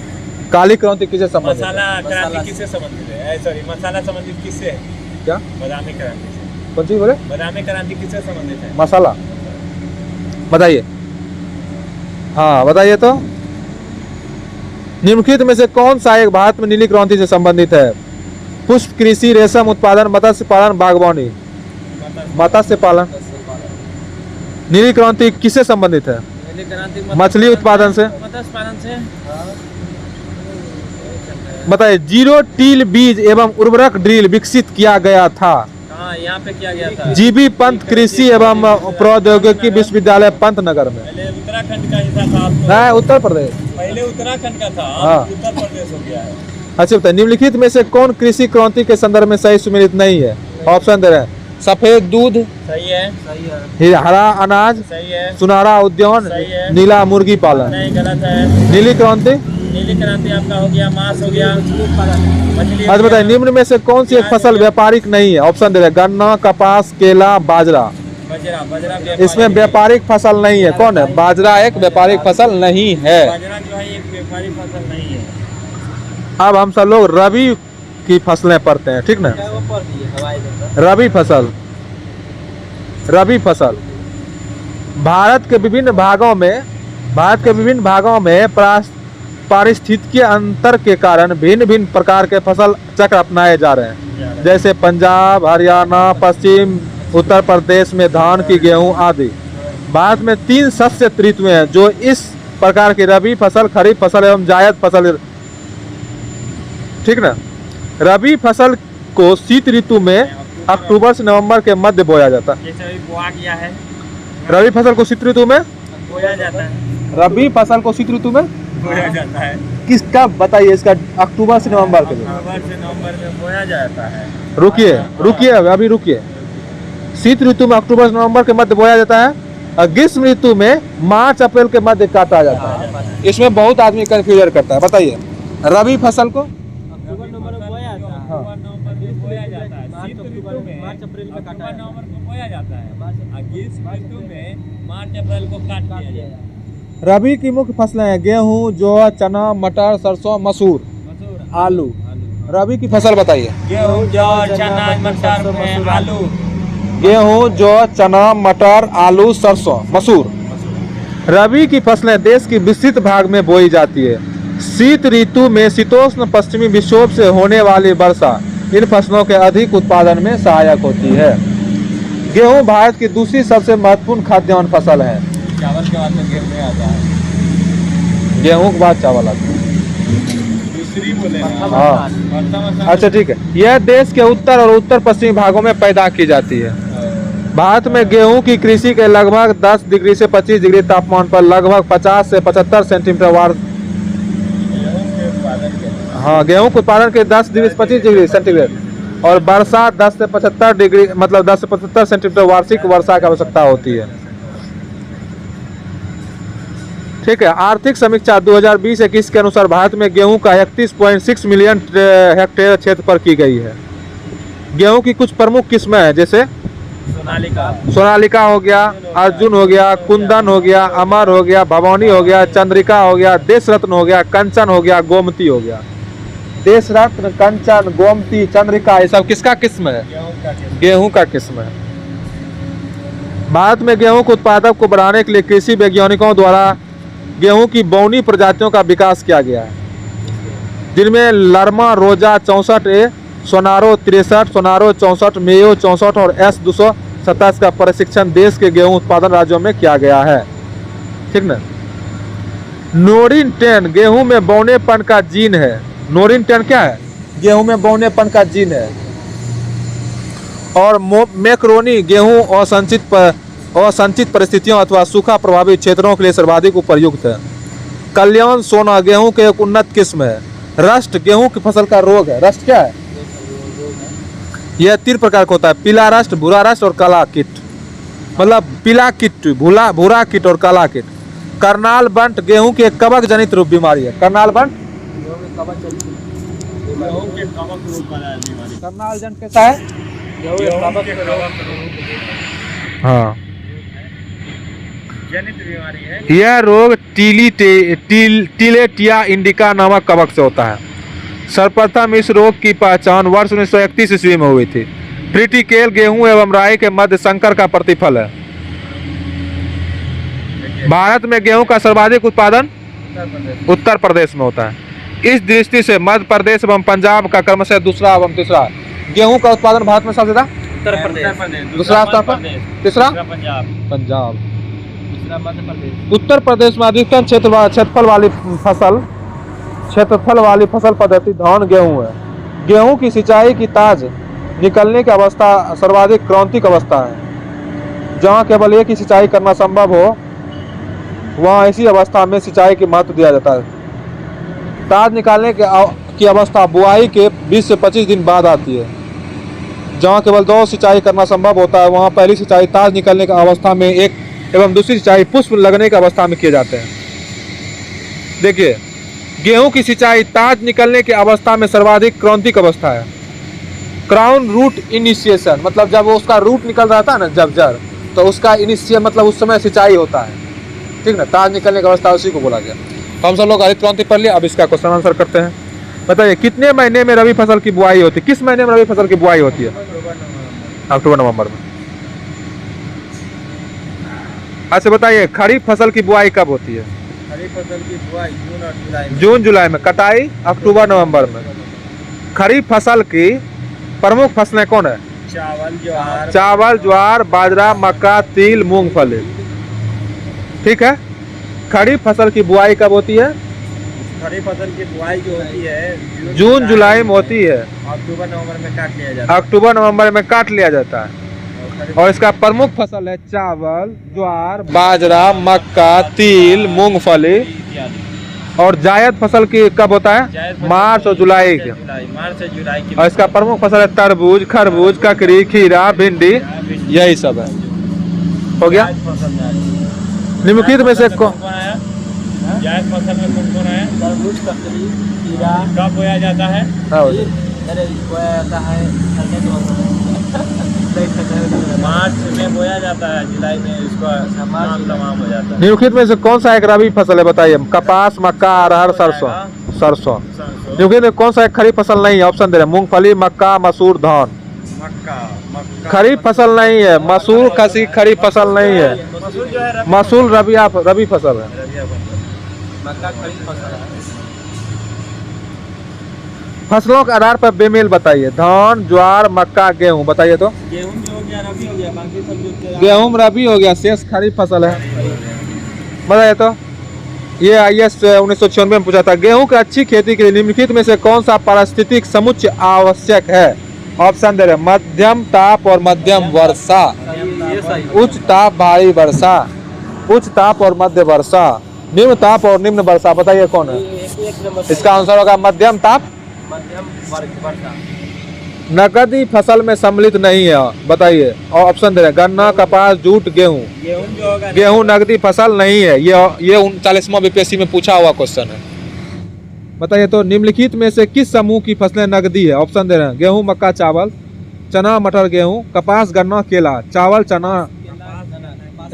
Speaker 1: काली क्रांति किससे संबंधित है?
Speaker 2: मसाला क्रांति किससे संबंधित है? सॉरी, मसाला संबंधित किससे है?
Speaker 1: क्या?
Speaker 2: बादामी क्रांति से।
Speaker 1: कौन चीज बोले?
Speaker 2: बादामी क्रांति किससे संबंधित है?
Speaker 1: मसाला। बताइए। हाँ, बताइए तो। निम्नलिखित में से कौन सा एक भारत में नीली क्रांति से संबंधित है? पुष्प कृषि, रेशम उत्पादन, मत्स्य पालन, बागवानी। मत्स्य पालन। नीली क्रांति किससे संबंधित है?
Speaker 3: नीली क्रांति
Speaker 1: मछली उत्पादन से।
Speaker 3: मत्स्य पालन से।
Speaker 1: बताइए, जीरो टील बीज एवं उर्वरक ड्रिल विकसित किया गया था।
Speaker 2: हाँ, यहाँ पे किया गया था।
Speaker 1: जीबी पंत कृषि एवं प्रौद्योगिकी विश्वविद्यालय पंतनगर में।
Speaker 2: पहले उत्तराखंड का हिस्सा था, अब तो
Speaker 1: है उत्तर प्रदेश।
Speaker 2: पहले उत्तराखंड का था,
Speaker 1: हाँ।
Speaker 2: अब उत्तर प्रदेश हो गया है।
Speaker 1: अच्छा बताइए, निम्नलिखित में से कौन कृषि क्रांति के संदर्भ में सही सुमेलित नहीं है? ऑप्शन दे रहे हैं। सफेद दूध,
Speaker 2: सही है,
Speaker 3: सही है।
Speaker 1: हरा अनाज,
Speaker 2: सही है,
Speaker 1: सुनहरा उद्यान,
Speaker 2: सही है।
Speaker 1: नीला मुर्गी पालन।
Speaker 2: नहीं, गलत है।
Speaker 1: नीली क्रांति।
Speaker 2: नीली क्रांति आपका हो गया मांस हो गया, मछली।
Speaker 1: अच्छा बताइए, निम्न में से कौन सी एक फसल व्यापारिक नहीं है? ऑप्शन दे रहे हैं। गन्ना, कपास, केला, बाजरा।
Speaker 2: बजरा, बजरा
Speaker 1: इसमें व्यापारिक फसल नहीं है। कौन है? बाजरा एक व्यापारिक फसल नहीं है।
Speaker 2: बाजरा जो है एक व्यापारिक फसल नहीं है।
Speaker 1: अब हम सब लोग रबी की फसलें पढ़ते हैं, ठीक ना? रबी फसल। रबी फसल भारत के विभिन्न भागों में पारिस्थितिकीय अंतर के कारण भिन्न भिन्न प्रकार के फसल चक्र अपनाए जा रहे हैं। जैसे पंजाब, हरियाणा, पश्चिम उत्तर प्रदेश में धान की, गेहूं आदि। भारत में 3 शस्य ऋतुएं हैं जो इस प्रकार की रबी फसल, खरीफ फसल एवं जायद फसल, ठीक ना? रबी फसल को शीत ऋतु में अक्टूबर से नवंबर के मध्य बोया जाता है।
Speaker 2: जैसे अभी बोआ गया है,
Speaker 1: रबी फसल को शीत ऋतु में
Speaker 2: बोया जाता है।
Speaker 1: रबी फसल को शीत ऋतु में
Speaker 2: बोया जाता है।
Speaker 1: किसका बताइए? इसका अक्टूबर से नवंबर के लिए।
Speaker 2: अक्टूबर से नवंबर में बोया जाता है।
Speaker 1: रुकिए अभी रुकिए। शीत ऋतु में अक्टूबर से नवंबर के मध्य बोया जाता है और ग्रीष्म ऋतु में मार्च अप्रैल के मध्य काटा जाता है। इसमें बहुत आदमी कंफ्यूजन करता है। बताइए, रबी फसल को
Speaker 3: अक्टूबर नवंबर में बोया जाता है।
Speaker 2: अक्टूबर नवंबर में बोया जाता है।
Speaker 3: मार्च
Speaker 2: शीत
Speaker 3: अक्टूबर
Speaker 2: ऋतु
Speaker 3: में,
Speaker 2: में
Speaker 3: मार्च अप्रैल में काटा
Speaker 2: अक्टूबर
Speaker 3: जाता है।
Speaker 2: नवंबर को बोया जाता है और ग्रीष्म ऋतु में मार्च अप्रैल को काट दिया जाता है।
Speaker 1: रबी की मुख्य फसलें हैं गेहूं, जौ, चना, मटर, सरसों, मसूर, आलू। रबी की फसल बताइए।
Speaker 2: गेहूं, जौ, चना, मटर में आलू।
Speaker 1: गेहूं, जौ, चना, मटर, आलू, सरसों, मसूर। रबी की फसलें देश की विस्तृत भाग में बोई जाती है। शीत ऋतु में शीतोष्ण पश्चिमी विक्षोभ से होने वाली वर्षा इन फसलों के अधिक उत्पादन में सहायक होती है। गेहूं भारत की दूसरी सबसे महत्वपूर्ण खाद्यान्न फसल है।
Speaker 2: चावल के बाद में गेहूं आता है।
Speaker 1: गेहूं के बाद चावल आता है।
Speaker 2: दूसरी बोले ना।
Speaker 1: हाँ, अच्छा ठीक है। यह देश के उत्तर और उत्तर पश्चिमी भागों में पैदा की जाती है। भारत में गेहूं की कृषि के लगभग 10 डिग्री से 25 डिग्री तापमान पर लगभग 50 से 75 सेंटीमीटर गेहूं के उत्पादन के 10 डिग्री से 25 डिग्री सेंटीग्रेड और वर्षा 10 से 75 डिग्री मतलब 10 से 75 सेंटीमीटर वार्षिक वर्षा की आवश्यकता होती है। ठीक है। आर्थिक समीक्षा 2020-21 के अनुसार भारत में गेहूं का 31.6 मिलियन हेक्टेयर क्षेत्र पर की गई है। गेहूं की कुछ प्रमुख किस्में हैं जैसे सोनालिका हो गया, अर्जुन हो गया, कुंदन हो गया, अमर हो गया, भवानी हो गया, चंद्रिका हो गया, देश रत्न हो गया, कंचन हो गया, गोमती हो गया। देश रत्न, कंचन, गोमती, चंद्रिका ये सब किसका किस्म है? गेहूं का किस्म है। भारत में गेहूं के उत्पादक को बढ़ाने के लिए कृषि वैज्ञानिकों द्वारा गेहूं की बौनी प्रजातियों का विकास किया गया है, जिनमें लरमा रोजा 64A, सोनारो 63, सोनारो 64, मेयो 64 और S227 का प्रशिक्षण देश के गेहूं उत्पादन राज्यों में किया गया है। ठीक ना। नोरिन 10 गेहूं में बौनेपन का जीन है। नोरिन 10 क्या है? गेहूं में बौनेपन का जीन है। और मैक्रोनी गेहूं असंचित परिस्थितियों अथवा सूखा प्रभावित क्षेत्रों के लिए सर्वाधिक उपयुक्त है। कल्याण सोना गेहूं के एक उन्नत किस्म है। रस्ट गेहूं की फसल का रोग है। रस्ट क्या है? यह 3 प्रकार का होता है, पीला रस्ट, भूरा रस्ट और काला कीट। मतलब पीला कीट, भूरा कीट और काला कीट। करनाल बंट गेहूं की एक कवक जनित रूप बीमारी है। करनाल बंट करनाल जंट कैसा है? हाँ,
Speaker 2: जनित बीमारी है।
Speaker 1: यह रोग टीलेटिया इंडिका नामक कवक से होता है। सर्वप्रथम इस रोग की पहचान वर्ष 1931 ईस्वी में हुई थी। ट्रिटिकेल गेहूं एवं राई के मध्य संकर का प्रतिफल है। भारत में गेहूं का सर्वाधिक उत्पादन उत्तर प्रदेश में होता है। इस दृष्टि से मध्य प्रदेश एवं पंजाब का क्रमशः दूसरा एवं तीसरा। गेहूं का उत्पादन भारत में सबसे ज्यादा
Speaker 3: उत्तर प्रदेश,
Speaker 1: दूसरा स्थान पर, तीसरा
Speaker 2: पंजाब,
Speaker 1: पंजाब।
Speaker 3: तीसरा मध्य प्रदेश।
Speaker 1: उत्तर प्रदेश में अधिकतम क्षेत्रफल वाली फसल पद्धति धान गेहूं है। गेहूं की सिंचाई की ताज निकलने की अवस्था सर्वाधिक क्रांतिक अवस्था है। जहां केवल एक ही सिंचाई करना संभव हो, वहां इसी अवस्था में सिंचाई की महत्व दिया जाता है। ताज निकालने की अवस्था बुआई के 20 से 25 दिन बाद आती है। जहां केवल 2 सिंचाई करना संभव होता है, वहां पहली सिंचाई ताज निकलने की अवस्था में एक एवं दूसरी सिंचाई पुष्प लगने की अवस्था में किए जाते हैं। देखिए, गेहूं की सिंचाई ताज निकलने की अवस्था में सर्वाधिक क्रांतिक अवस्था है। क्राउन रूट इनिशिएशन मतलब जब उसका रूट निकल रहा था ना, जब जड़, तो उसका इनिशिएशन मतलब उस समय सिंचाई होता है। ठीक ना, ताज निकलने की अवस्था उसी को बोला गया। तो हम सब लोग हरित क्रांति पढ़ लिया। अब इसका क्वेश्चन आंसर करते हैं। बताइए, कितने महीने में रबी फसल की बुआई होती है? किस महीने में रबी फसल की बुआई होती है? अक्टूबर नवंबर में। अच्छा बताइए, खरीफ फसल की बुआई कब होती है?
Speaker 3: खरीफ फसल की बुआई जून और जुलाई में।
Speaker 1: जून जुलाई में। कटाई अक्टूबर नवंबर में। खरीफ फसल की प्रमुख फसलें कौन है? चावल, ज्वार, बाजरा, मक्का, तिल, मूंगफली। ठीक है। खरीफ फसल की बुआई कब होती है?
Speaker 3: खरीफ फसल की बुआई जो होती है
Speaker 1: जून जुलाई में होती है।
Speaker 3: अक्टूबर नवंबर में काट लिया जाता है।
Speaker 1: अक्टूबर नवंबर में काट लिया जाता है। और इसका प्रमुख फसल है चावल, ज्वार, बाजरा, मक्का, तिल, मूंगफली। और जायद फसल की कब होता है? मार्च और जुलाई के।
Speaker 3: मार्च से जुलाई की।
Speaker 1: और इसका प्रमुख फसल है तरबूज, खरबूज, ककड़ी, खीरा, भिंडी, यही सब है। हो गया। निम्नलिखित में से कौन
Speaker 2: आया? जायद फसल में कौन कौन आया?
Speaker 3: तरबूज, ककड़ी, खीरा।
Speaker 2: कब बोया जाता है?
Speaker 3: अरे बोया जाता है
Speaker 2: मार्च में बोया जाता है, जुलाई में इसका तमाम हो जाता है।
Speaker 1: निम्नलिखित में से कौन सा एक रबी फसल है? बताइए। कपास, मक्का, अरहर, सरसों। सरसों। निम्नलिखित में कौन सा एक खरीफ फसल नहीं है? ऑप्शन दे रहे हैं, मूंगफली, मक्का, मसूर, धान।
Speaker 2: मक्का
Speaker 1: खरीफ फसल नहीं है। मसूर खरीफ फसल नहीं है।
Speaker 2: मसूर जो है
Speaker 1: मसूर रबी फसल है।
Speaker 3: मक्का खरीफ फसल है।
Speaker 1: फसलों के आधार पर बेमेल बताइए। धान, ज्वार, मक्का, गेहूं। बताइए तो।
Speaker 3: गेहूं जो हो गया रबी हो गया, बाकी सब जो
Speaker 1: गेहूं रबी हो गया, शेष खरीफ फसल है। बताइए तो। ये IAS 1996 में पूछा था। गेहूं की अच्छी खेती के लिए निम्नलिखित में से कौन सा पारिस्थितिक समुच्चय आवश्यक है? ऑप्शन दे रहे हैं, मध्यम ताप और मध्यम वर्षा,
Speaker 3: ये सही।
Speaker 1: उच्च ताप भारी वर्षा, उच्च ताप और मध्य वर्षा, निम्न ताप और निम्न वर्षा। बताइए कौन है?
Speaker 3: एक नंबर
Speaker 1: इसका आंसर होगा मध्यम ताप।
Speaker 3: मध्यम वर्षा।
Speaker 1: नकदी फसल में सम्मिलित नहीं है। बताइए। और ऑप्शन दे रहे हैं, गन्ना, कपास, जूट, गेहूं।
Speaker 3: गेहूं जो होगा
Speaker 1: गेहूं नकदी फसल नहीं है। ये 39वां BPSC में पूछा हुआ क्वेश्चन है। बताइए तो, निम्नलिखित में से किस समूह की फसलें नकदी है? ऑप्शन दे रहे हैं, गेहूं, मक्का, चावल, चना, मटर, गेहूं, कपास, गन्ना, केला। चावल, चना।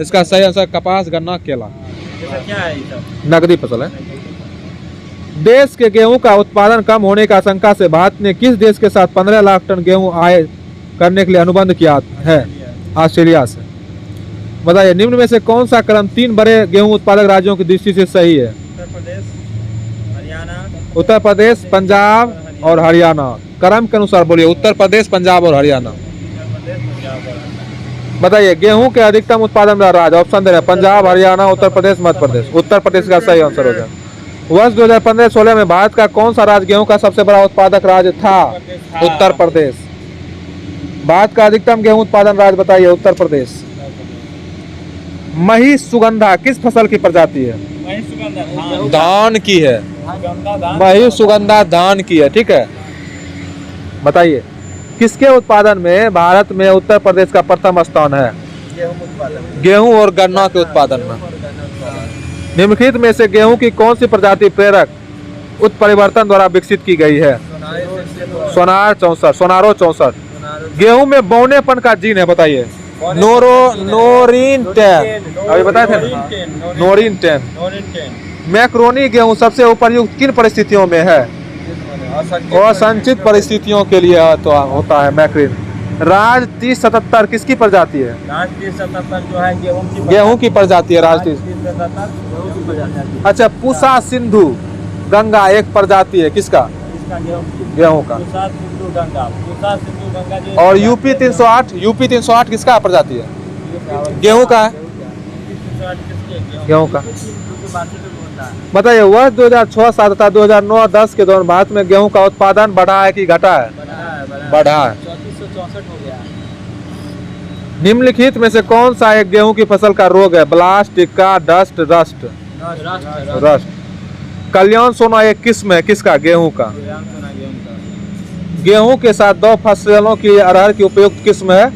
Speaker 1: इसका सही आंसर कपास, गन्ना, केला।
Speaker 3: क्या है ये सब?
Speaker 1: नकदी फसल है। देश के गेहूं का उत्पादन कम होने की आशंका से भारत ने किस देश के साथ 15 लाख टन गेहूं आयात करने के लिए अनुबंध किया है? ऑस्ट्रेलिया से। बताइए, निम्न में से कौन सा क्रम 3 बड़े गेहूं उत्पादक राज्यों की दृष्टि से सही है?
Speaker 3: उत्तर प्रदेश, हरियाणा।
Speaker 1: उत्तर प्रदेश, पंजाब और हरियाणा। क्रम के अनुसार बोलिए। उत्तर प्रदेश, पंजाब और हरियाणा। बताइए, गेहूं के अधिकतम उत्पादन वाला राज्य। ऑप्शन दे रहे हैं, पंजाब, हरियाणा, उत्तर प्रदेश, मध्य प्रदेश। उत्तर प्रदेश का सही आंसर हो गया। वर्ष 2015-16 में भारत का कौन सा राज्य गेहूं का सबसे बड़ा उत्पादक राज्य था? उत्तर प्रदेश। भारत का अधिकतम गेहूं उत्पादन राज्य बताइए। उत्तर प्रदेश। मही सुगंधा किस फसल की प्रजाति है?
Speaker 2: वही सुगंधा धान
Speaker 1: धान की है,
Speaker 2: सुगंधा धान
Speaker 1: वही सुगंधा धान की है। ठीक है, बताइए किसके उत्पादन में भारत में उत्तर प्रदेश का प्रथम स्थान है?
Speaker 3: गेहूं उत्पादन।
Speaker 1: गेहूं और गन्ना के उत्पादन में। निम्नलिखित में से गेहूं की कौन सी प्रजाति प्रेरक उत्परिवर्तन द्वारा विकसित की गई है? सोनार 64, सोनारो 64। गेहूं में बौनेपन का जीन है, बताइए। नोरिन 10, अभी बताए थे ना? नोरिन 10। मैक्रोनी गेहूं सबसे उपयुक्त किन परिस्थितियों में है? असंचित परिस्थितियों के लिए तो होता है मैक्रोन। राज 3077 किसकी प्रजाति है?
Speaker 3: राज 3077 जो है
Speaker 1: गेहूं की प्रजाति है, राज 30।
Speaker 3: 3077 की प्रजाति।
Speaker 1: अच्छा, पूसा सिंधु गंगा एक प्रजाति है, किसका?
Speaker 3: इसका
Speaker 1: गेहूं का।
Speaker 3: पूसा सिंधु गंगा जो
Speaker 1: और यूपी 308 किसका प्रजाति है? गेहूं का है, गेहूं का। बताइए वर्ष 2006-07 तथा 2009-10 के दौरान भारत में गेहूं का उत्पादन बढ़ा है कि घटा है? बढ़ा है।
Speaker 3: 3464 हो गया।
Speaker 1: निम्नलिखित में से कौन सा एक गेहूं की फसल का रोग है? ब्लास्ट, टिक्का, dust, rust. Rust. Kalyan Sona एक किस्म है, किसका? गेहूं का। गेहूं के साथ 2 फसलों की अरहर की उपयुक्त किस्म है?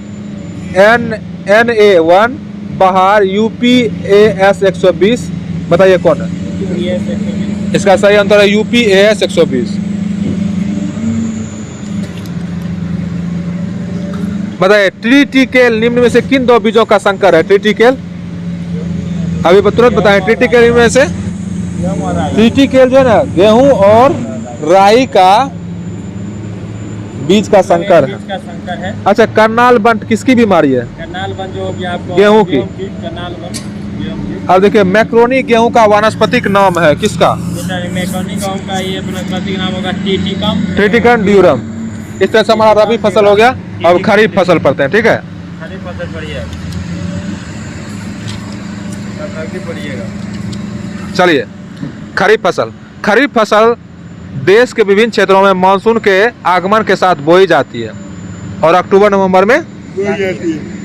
Speaker 1: NA1 बहार, UP-AS 120। बताइए कौन है? इसका सही आंसर है UP-AS 120। बताइए ट्रिटिकेल निम्न में से किन 2 बीजों का संकर है? ट्रिटिकेल, अभी तुरंत बताएं। ट्रिटिकेल निम्न में से? ट्रिटिकेल जो है ना, गेहूं और राई का बीज का संकर है। अच्छा, करनाल बंट किसकी बीमारी है?
Speaker 3: करनाल बन जो हो गया आपको
Speaker 1: गेहूं की।
Speaker 3: करनाल बन गेहूं की।
Speaker 1: अब देखिए मैक्रोनी गेहूं का वानस्पतिक नाम है, किसका?
Speaker 3: मैक्रोनी गेहूं का ये वानस्पतिक नाम होगा टिटिकम।
Speaker 1: Triticum durum. इस तरह से हमारा रबी फसल हो गया। अब खरीफ फसल पढ़ते हैं, ठीक है?
Speaker 3: खरीफ फसल पढ़िए, पढ़िएगा।
Speaker 1: चलिए, खरीफ फसल देश के विभिन्न क्षेत्रों में मानसून के आगमन के साथ बोई जाती है और अक्टूबर नवंबर में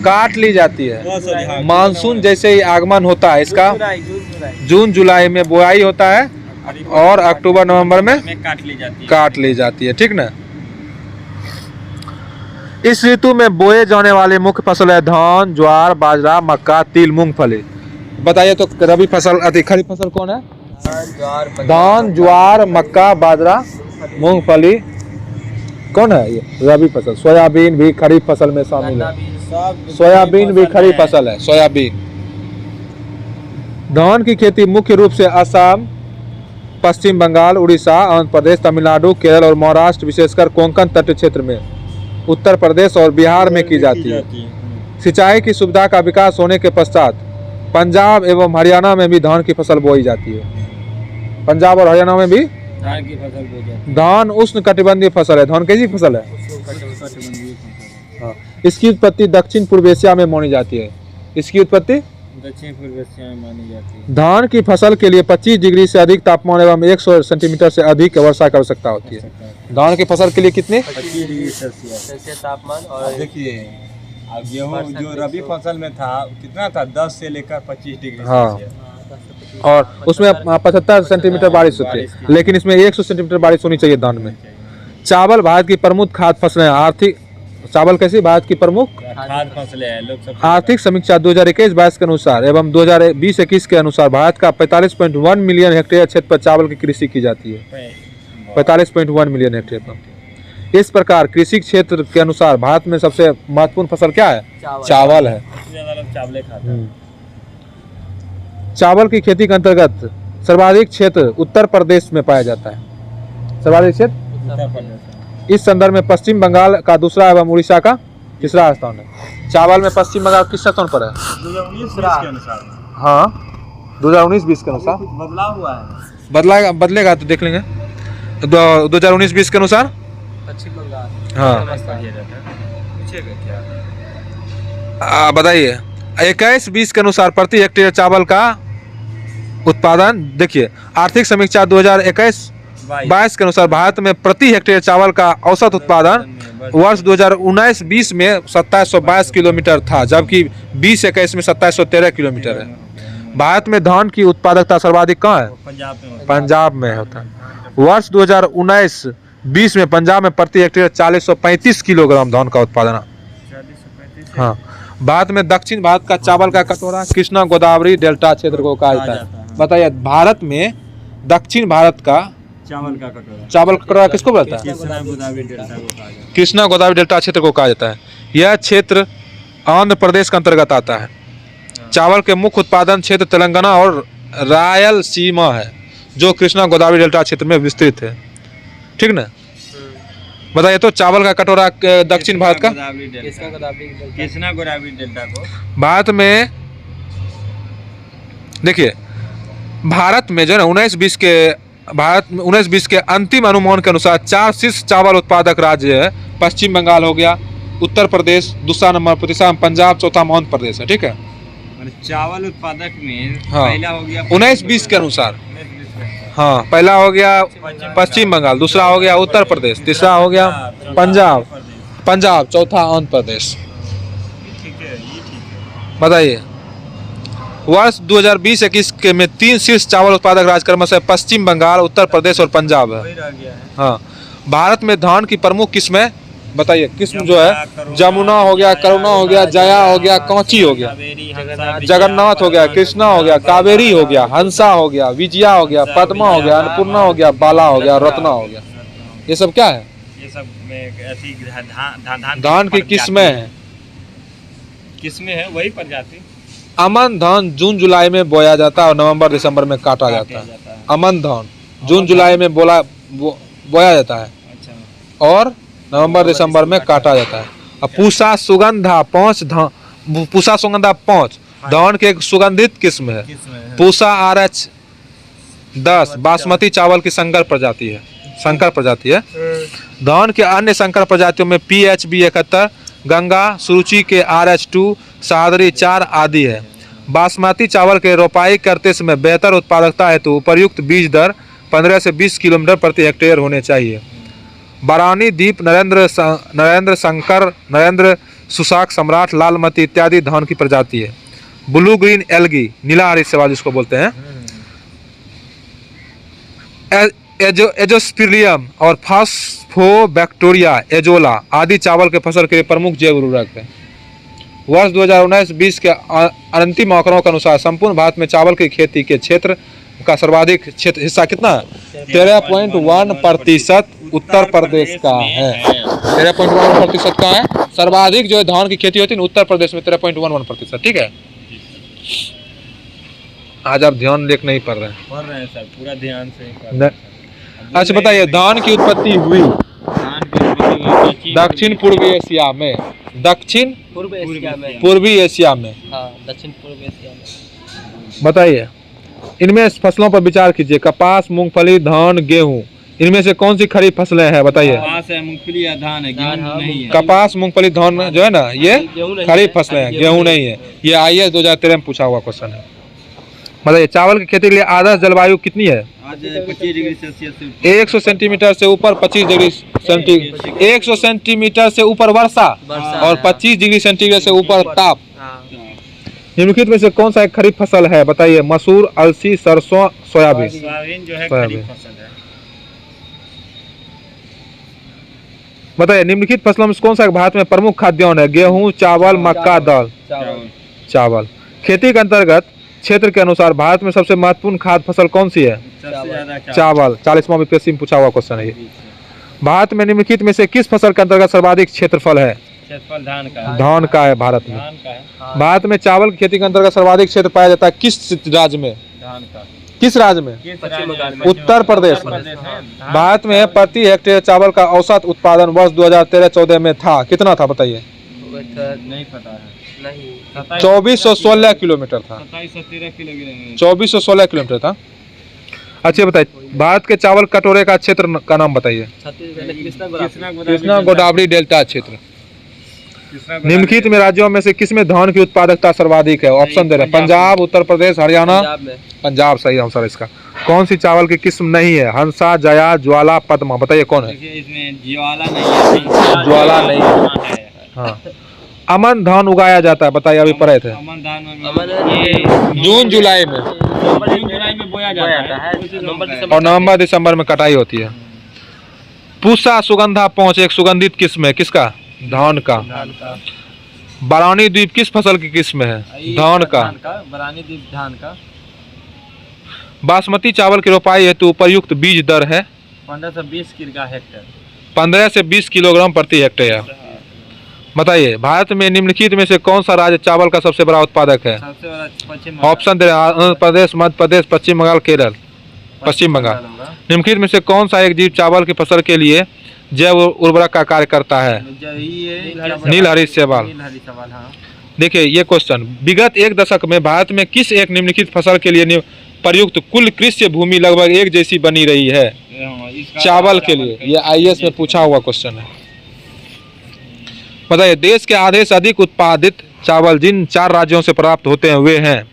Speaker 1: काट ली जाती है। मानसून जैसे ही आगमन होता है इसका जून जुलाई में बुआई होता है और अक्टूबर नवंबर में काट ली जाती है, ठीक ना? इस ऋतु में बोए जाने वाले मुख्य फसल है धान, ज्वार, बाजरा, मक्का, तिल, मूंगफली। बताइए तो रबी फसल खरीफ फसल कौन है? धान, ज्वार, मक्का, बाजरा, मूंगफली। कौन है ये रबी फसल? सोयाबीन भी खरीफ फसल में शामिल है। सोयाबीन भी खरीफ फसल है, सोयाबीन। धान की खेती मुख्य रूप से असम, पश्चिम बंगाल, उड़ीसा, आंध्र प्रदेश, तमिलनाडु, केरल और महाराष्ट्र, विशेषकर कोंकण तटीय क्षेत्र में, उत्तर प्रदेश और बिहार में की जाती है। सिंचाई की सुविधा का विकास होने के पश्चात पंजाब एवं हरियाणा में भी धान की फसल बोई जाती है। पंजाब और हरियाणा में भी
Speaker 3: धान की फसल बोई जाती है।
Speaker 1: धान उष्ण कटिबंधीय फसल है। धान कैसी फसल है? हाँ। इसकी उत्पत्ति दक्षिण पूर्व एशिया में मानी जाती है। इसकी उत्पत्ति
Speaker 3: दक्षिण पूर्व एशिया में मानी जाती है।
Speaker 1: धान की फसल के लिए 25 डिग्री से अधिक तापमान एवं 100 सेंटीमीटर से अधिक वर्षा की आवश्यकता होती है। धान की फसल के लिए कितने?
Speaker 3: 25 डिग्री सेल्सियस तापमान। और देखिए गेहूँ जो रबी फसल में था कितना था? 10 से लेकर 25 डिग्री।
Speaker 1: हाँ, और उसमें 75 सेंटीमीटर बारिश होती है, लेकिन इसमें 100 सेंटीमीटर बारिश होनी चाहिए धान में। चावल भारत की प्रमुख खाद्य फसलें हैं। आर्थिक चावल कैसी भारत की प्रमुख
Speaker 3: खाद्य फसलें हैं। लोग सब
Speaker 1: आर्थिक समीक्षा 2021-22 के अनुसार एवं 2020-21 के अनुसार भारत का 45.1 मिलियन हेक्टेयर क्षेत्र पर चावल की कृषि की जाती है। 45.1 मिलियन हेक्टेयर पर। इस प्रकार कृषि क्षेत्र के अनुसार भारत में सबसे महत्वपूर्ण फसल क्या है? चावल है।
Speaker 3: चावल खाते हैं।
Speaker 1: चावल की खेती के अंतर्गत सर्वाधिक क्षेत्र उत्तर प्रदेश में पाया जाता है। सर्वाधिक क्षेत्र
Speaker 3: उत्तर प्रदेश।
Speaker 1: इस संदर्भ में पश्चिम बंगाल का दूसरा एवं उड़ीसा का तीसरा स्थान है। चावल में पश्चिम बंगाल किस स्थान पर है?
Speaker 3: 2019-20 के अनुसार।
Speaker 1: हाँ, 2019-20 के अनुसार
Speaker 3: बदलाव हुआ है।
Speaker 1: बदलेगा तो देख लेंगे। 2019-20 के अनुसार
Speaker 3: पश्चिम बंगाल।
Speaker 1: हाँ, बताइए 21-20 के अनुसार प्रति हेक्टेयर चावल का उत्पादन। देखिए आर्थिक समीक्षा 2021-22 के अनुसार भारत में प्रति हेक्टेयर चावल का औसत उत्पादन वर्ष 2019-20 में 2722 किलोमीटर था, जबकि 20-21 में 2713 किलोमीटर है। भारत में धान की उत्पादकता सर्वाधिक कहाँ है?
Speaker 3: पंजाब में होता
Speaker 1: पंजाब में होता है। वर्ष 2019-20 में पंजाब में प्रति हेक्टेयर 4035 किलोग्राम धान का उत्पादन।
Speaker 3: 40-35
Speaker 1: हाँ। भारत में दक्षिण भारत का चावल का कटोरा कृष्णा गोदावरी डेल्टा क्षेत्र को कहा जाता है। बताइए भारत में दक्षिण भारत का
Speaker 3: चावल का कटोरा
Speaker 1: किसको बोलता है?
Speaker 3: कृष्णा गोदावरी डेल्टा को कहा जाता
Speaker 1: कृष्णा गोदावरी डेल्टा क्षेत्र को कहा जाता है। यह क्षेत्र आंध्र प्रदेश के अंतर्गत आता है। चावल के मुख्य उत्पादन क्षेत्र तेलंगाना और रायलसीमा है, जो कृष्णा गोदावरी डेल्टा क्षेत्र में विस्तृत है। ठीक ना? बताइए तो चावल का कटोरा दक्षिण भारत का
Speaker 3: कृष्णा गोदावरी डेल्टा को
Speaker 1: भारत में देखिए, भारत में जो है ना 19-20 के अंतिम अनुमान के अनुसार 4 शीर्ष चावल उत्पादक राज्य है। पश्चिम बंगाल हो गया, उत्तर प्रदेश दूसरा नंबर पर, तीसरा पंजाब, चौथा आंध्र प्रदेश है। ठीक है,
Speaker 3: चावल उत्पादक में
Speaker 1: हाँ।
Speaker 3: पहला हो गया
Speaker 1: 19-20 के अनुसार, हाँ, पहला हो गया पश्चिम बंगाल, दूसरा हो गया उत्तर प्रदेश, तीसरा हो गया पंजाब, चौथा आंध्र प्रदेश। बताइए वर्ष 2020-21 के में 3 शीर्ष चावल उत्पादक राज्य क्रमशः पश्चिम बंगाल, उत्तर प्रदेश और पंजाब है। हाँ। भारत में धान की प्रमुख किस्में बताइए। किस्म जो है जमुना हो गया, करुणा हो गया, जया हो गया, कांची हो गया, जगन्नाथ हो गया, कृष्णा हो गया, कावेरी हो गया, हंसा हो गया, विजया हो गया, पद्मा हो गया, अन्नपूर्णा हो गया, बाला हो गया, रत्ना हो गया। ये सब क्या है?
Speaker 3: ये सब
Speaker 1: धान की किस्में हैं।
Speaker 3: किस्में है वही प्रजाति।
Speaker 1: अमन धान जून जुलाई में बोया जाता है और नवंबर दिसंबर में काटा जाता है। अमन धान जून जुलाई में बोया जाता है और नवंबर दिसंबर में काटा जाता है। और पूसा सुगंधा 5 धान की एक सुगंधित किस्म है। पूसा RH10 बासमती चावल की संकर प्रजाति है। धान के अन्य संकर प्रजातियों में PHB 71, गंगा, सुरुचि के RH2, सादरी 4 आदि है। बासमती चावल के रोपाई करते समय बेहतर उत्पादकता हेतु उपयुक्त बीज दर 15 से 20 किलोमीटर प्रति हेक्टेयर होने चाहिए। बारानी दीप, नरेंद्र शंकर, नरेंद्र सुशाक, सम्राट, लालमती इत्यादि धान की प्रजाति है। ब्लू ग्रीन एल्गी, नीला हरी सेवा जिसको बोलते हैं, एजोस्पिरियम और फास्फोबैक्टीरिया, एजोला आदि चावल के फसल के लिए प्रमुख जैव उर्वरक है। वर्ष 2019-20 के अंतिम आंकड़ों के अनुसार संपूर्ण भारत में चावल की खेती के क्षेत्र का सर्वाधिक हिस्सा कितना है? 13.1% उत्तर प्रदेश का है। 13.1% का है। सर्वाधिक जो है धान की खेती होती है उत्तर प्रदेश में 13.11%। ठीक है, आज आप ध्यान देख नहीं पढ़ रहे हैं
Speaker 3: सर, पूरा ध्यान से।
Speaker 1: अच्छा बताइए, धान की उत्पत्ति हुई दक्षिण पूर्वी एशिया में। दक्षिण पूर्वी एशिया में,
Speaker 2: दक्षिण पूर्व एशिया में।
Speaker 1: बताइए इनमें फसलों पर विचार कीजिए। कपास, मूंगफली, धान, गेहूं, इनमें से कौन सी खरीफ फसलें हैं? बताइए।
Speaker 3: कपास है, मूंगफली है, धान है, गेहूं नहीं है।
Speaker 1: कपास, मूंगफली, धान जो है ना, ये खरीफ फसलें हैं, गेहूं नहीं है। ये IAS 2013 में पूछा हुआ क्वेश्चन है। बताइए चावल की खेती के लिए आदर्श जलवायु कितनी है?
Speaker 3: 25 डिग्री सेल्सियस
Speaker 1: 100 सेंटीमीटर से ऊपर 25 डिग्री सेंटीग्रेड, 100 सेंटीमीटर से ऊपर वर्षा और 25 डिग्री सेंटीग्रेड से ऊपर ताप। निम्नलिखित में से कौन सा एक खरीफ फसल है? बताइए। मसूर, अलसी, सरसों, सोयाबीन।
Speaker 3: जो है खरीफ फसल है।
Speaker 1: बताइए निम्नलिखित फसलों में कौन सा भारत में प्रमुख खाद्यान्न है? गेहूं, चावल, मक्का, दाल। चावल। खेती के अंतर्गत क्षेत्र के अनुसार भारत में सबसे महत्वपूर्ण खाद्य फसल कौन सी है? चावल। 40वां बीपीएससी में पूछा हुआ क्वेश्चन है ये। भारत में निम्नलिखित में से किस फसल के अंतर्गत सर्वाधिक क्षेत्रफल है? धान का है भारत में। भारत में चावल की खेती के अंतर्गत सर्वाधिक क्षेत्र पाया जाता है किस राज्य में? किस राज्य में? उत्तर प्रदेश में। भारत में प्रति हेक्टेयर चावल का औसत उत्पादन वर्ष 2013-14 में था कितना था? बताइए।
Speaker 3: नहीं पता है।
Speaker 1: 2416 किलोमीटर था। 2416 किलोमीटर था। अच्छा बताइए भारत के चावल कटोरे का क्षेत्र का नाम बताइए। कृष्णा गोदावरी डेल्टा क्षेत्र। निम्नलिखित में राज्यों में से किसमें धान की उत्पादकता सर्वाधिक है? ऑप्शन दे रहे हैं। पंजाब, उत्तर प्रदेश, हरियाणा। पंजाब सही आंसर इसका। कौन सी चावल की किस्म नहीं है? हंसा, जया, ज्वाला, पद्मा। बताइए कौन है?
Speaker 3: इसमें ज्वाला नहीं है।
Speaker 1: ज्वाला नहीं है। हाँ। अमन धान उगाया जाता है, बताइए अभी पढ़े थे।
Speaker 2: अमन धान
Speaker 1: जून जुलाई में
Speaker 2: जून जुलाई में बोया जाता है
Speaker 1: और नवंबर दिसंबर में कटाई होती है। पूसा सुगंधा पहुँच एक सुगंधित किस्म है, किसका? धान का। बरानी द्वीप किस फसल की किस्म है? धान का।
Speaker 2: बरानी द्वीप धान का।
Speaker 1: बासमती चावल की रोपाई हेतु उपयुक्त बीज दर है
Speaker 2: 15 से 20 किलो हेक्टेयर।
Speaker 1: 15 से 20 किलोग्राम प्रति हेक्टेयर। बताइए भारत में निम्नलिखित में से कौन सा राज्य चावल का सबसे बड़ा उत्पादक है?
Speaker 2: सबसे बड़ा पश्चिम
Speaker 1: ऑप्शन दे रहे हैं, आंध्र प्रदेश, मध्य प्रदेश, पश्चिम बंगाल, केरल। पश्चिम बंगाल। निम्नलिखित में से कौन सा एक जीव चावल की फसल के लिए जैव उर्वरक का कार्य करता है? नीलहरी शैवाल। देखिए ये क्वेश्चन, विगत एक दशक में भारत में किस एक निम्नलिखित फसल के लिए प्रयुक्त कुल कृषि भूमि लगभग एक जैसी बनी रही है? चावल के लिए। ये आईएएस में पूछा हुआ क्वेश्चन है। बताइए देश के आधे से अधिक उत्पादित चावल जिन 4 राज्यों से प्राप्त होते हैं वे हैं?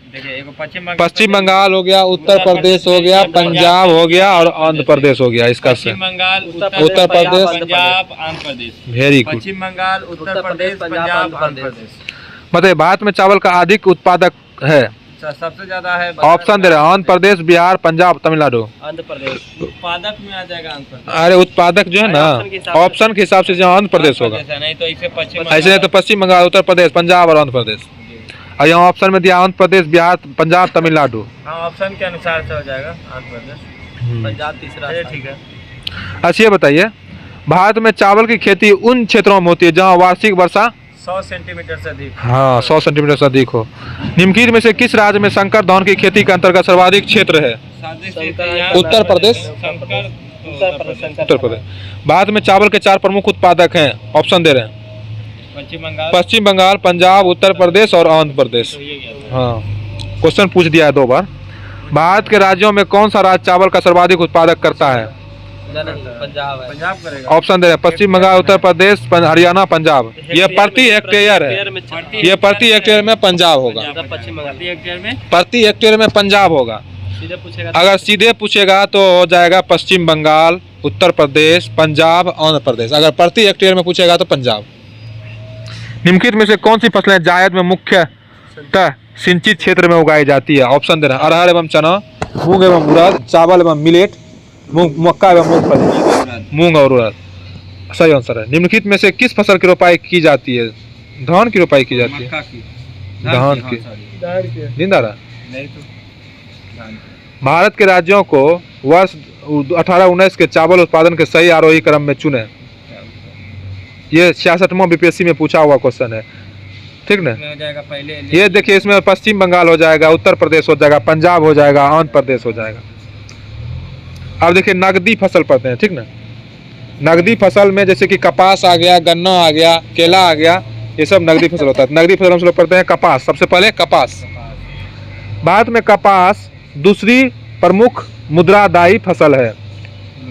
Speaker 1: पश्चिम बंगाल हो गया, उत्तर प्रदेश हो गया, पंजाब हो गया और आंध्र प्रदेश हो गया। इसका
Speaker 2: पश्चिम बंगाल,
Speaker 1: उत्तर प्रदेश,
Speaker 2: पंजाब, आंध्र प्रदेश।
Speaker 1: Very good.
Speaker 2: पश्चिम बंगाल, उत्तर प्रदेश, पंजाब, आंध्र प्रदेश।
Speaker 1: बताइए भारत में चावल का अधिक उत्पादक है?
Speaker 2: सबसे ज्यादा है।
Speaker 1: ऑप्शन दे रहे हैं, आंध्र प्रदेश, बिहार, पंजाब, तमिलनाडु।
Speaker 2: आंध्र प्रदेश उत्पादक में आ जाएगा। आंध्र प्रदेश।
Speaker 1: अरे उत्पादक जो है ना, ऑप्शन के हिसाब से जो आंध्र प्रदेश होगा,
Speaker 2: नहीं तो इसे पश्चिम,
Speaker 1: ऐसे नहीं तो पश्चिम बंगाल, उत्तर प्रदेश, पंजाब और आंध्र प्रदेश। और यहाँ ऑप्शन में दिया आंध्र प्रदेश, बिहार, पंजाब, तमिलनाडु।
Speaker 2: हाँ ऑप्शन के अनुसार से हो जाएगा आंध्र प्रदेश, पंजाब तीसरा। ठीक है।
Speaker 1: अच्छा ये बताइए भारत में चावल की खेती उन क्षेत्रों में होती है जहाँ वार्षिक वर्षा
Speaker 2: 100 सेंटीमीटर से अधिक।
Speaker 1: हाँ 100 सेंटीमीटर से अधिक हो। निम्नलिखित में से किस राज्य में संकर धान की खेती के अंतर्गत सर्वाधिक क्षेत्र है? उत्तर प्रदेश। उत्तर प्रदेश। भारत में चावल के 4 प्रमुख उत्पादक हैं, ऑप्शन दे रहे हैं, पश्चिम बंगाल, पंजाब, उत्तर प्रदेश और आंध्र प्रदेश। हाँ क्वेश्चन पूछ दिया है 2 बार। भारत के राज्यों में कौन सा राज्य चावल का सर्वाधिक उत्पादक करता है?
Speaker 2: पंजाब करेगा।
Speaker 1: ऑप्शन दे रहे हैं, पश्चिम बंगाल, उत्तर प्रदेश, हरियाणा, पंजाब। ये प्रति हेक्टेयर है, ये प्रति हेक्टेयर में पंजाब होगा, प्रति हेक्टेयर में पंजाब होगा। अगर सीधे पूछेगा तो हो जाएगा पश्चिम बंगाल, उत्तर प्रदेश, पंजाब, आंध्र प्रदेश। अगर प्रति हेक्टेयर में पूछेगा तो पंजाब। निम्नलिखित में से कौन सी फसलें जायद में मुख्यतः सिंचित क्षेत्र में उगाई जाती है? ऑप्शन दे रहे हैं, अरहर एवं चना, मूंग एवं उड़द, चावल एवं मिलेट, मक्का एवं मूंगफली। मूंग और उड़द सही आंसर है। निम्नलिखित में से किस फसल की रोपाई की जाती है? धान की रोपाई की जाती है। धान की। नींद आ रहा? भारत के राज्यों को वर्ष 18-19 के चावल उत्पादन के सही आरोही क्रम में चुने। ये 66वां बीपीएससी में पूछा हुआ क्वेश्चन है, ठीक ना? ये देखिए इसमें पश्चिम बंगाल हो जाएगा, उत्तर प्रदेश हो जाएगा, पंजाब हो जाएगा, आंध्र प्रदेश हो जाएगा। अब देखिए नगदी फसल पढ़ते हैं, ठीक ना? नगदी फसल में जैसे कि कपास आ गया, गन्ना आ गया, केला आ गया, ये सब नगदी फसल होता है। नगदी फसल हम लोग पढ़ते हैं कपास। सबसे पहले कपास। भारत में कपास दूसरी प्रमुख मुद्रादायी फसल है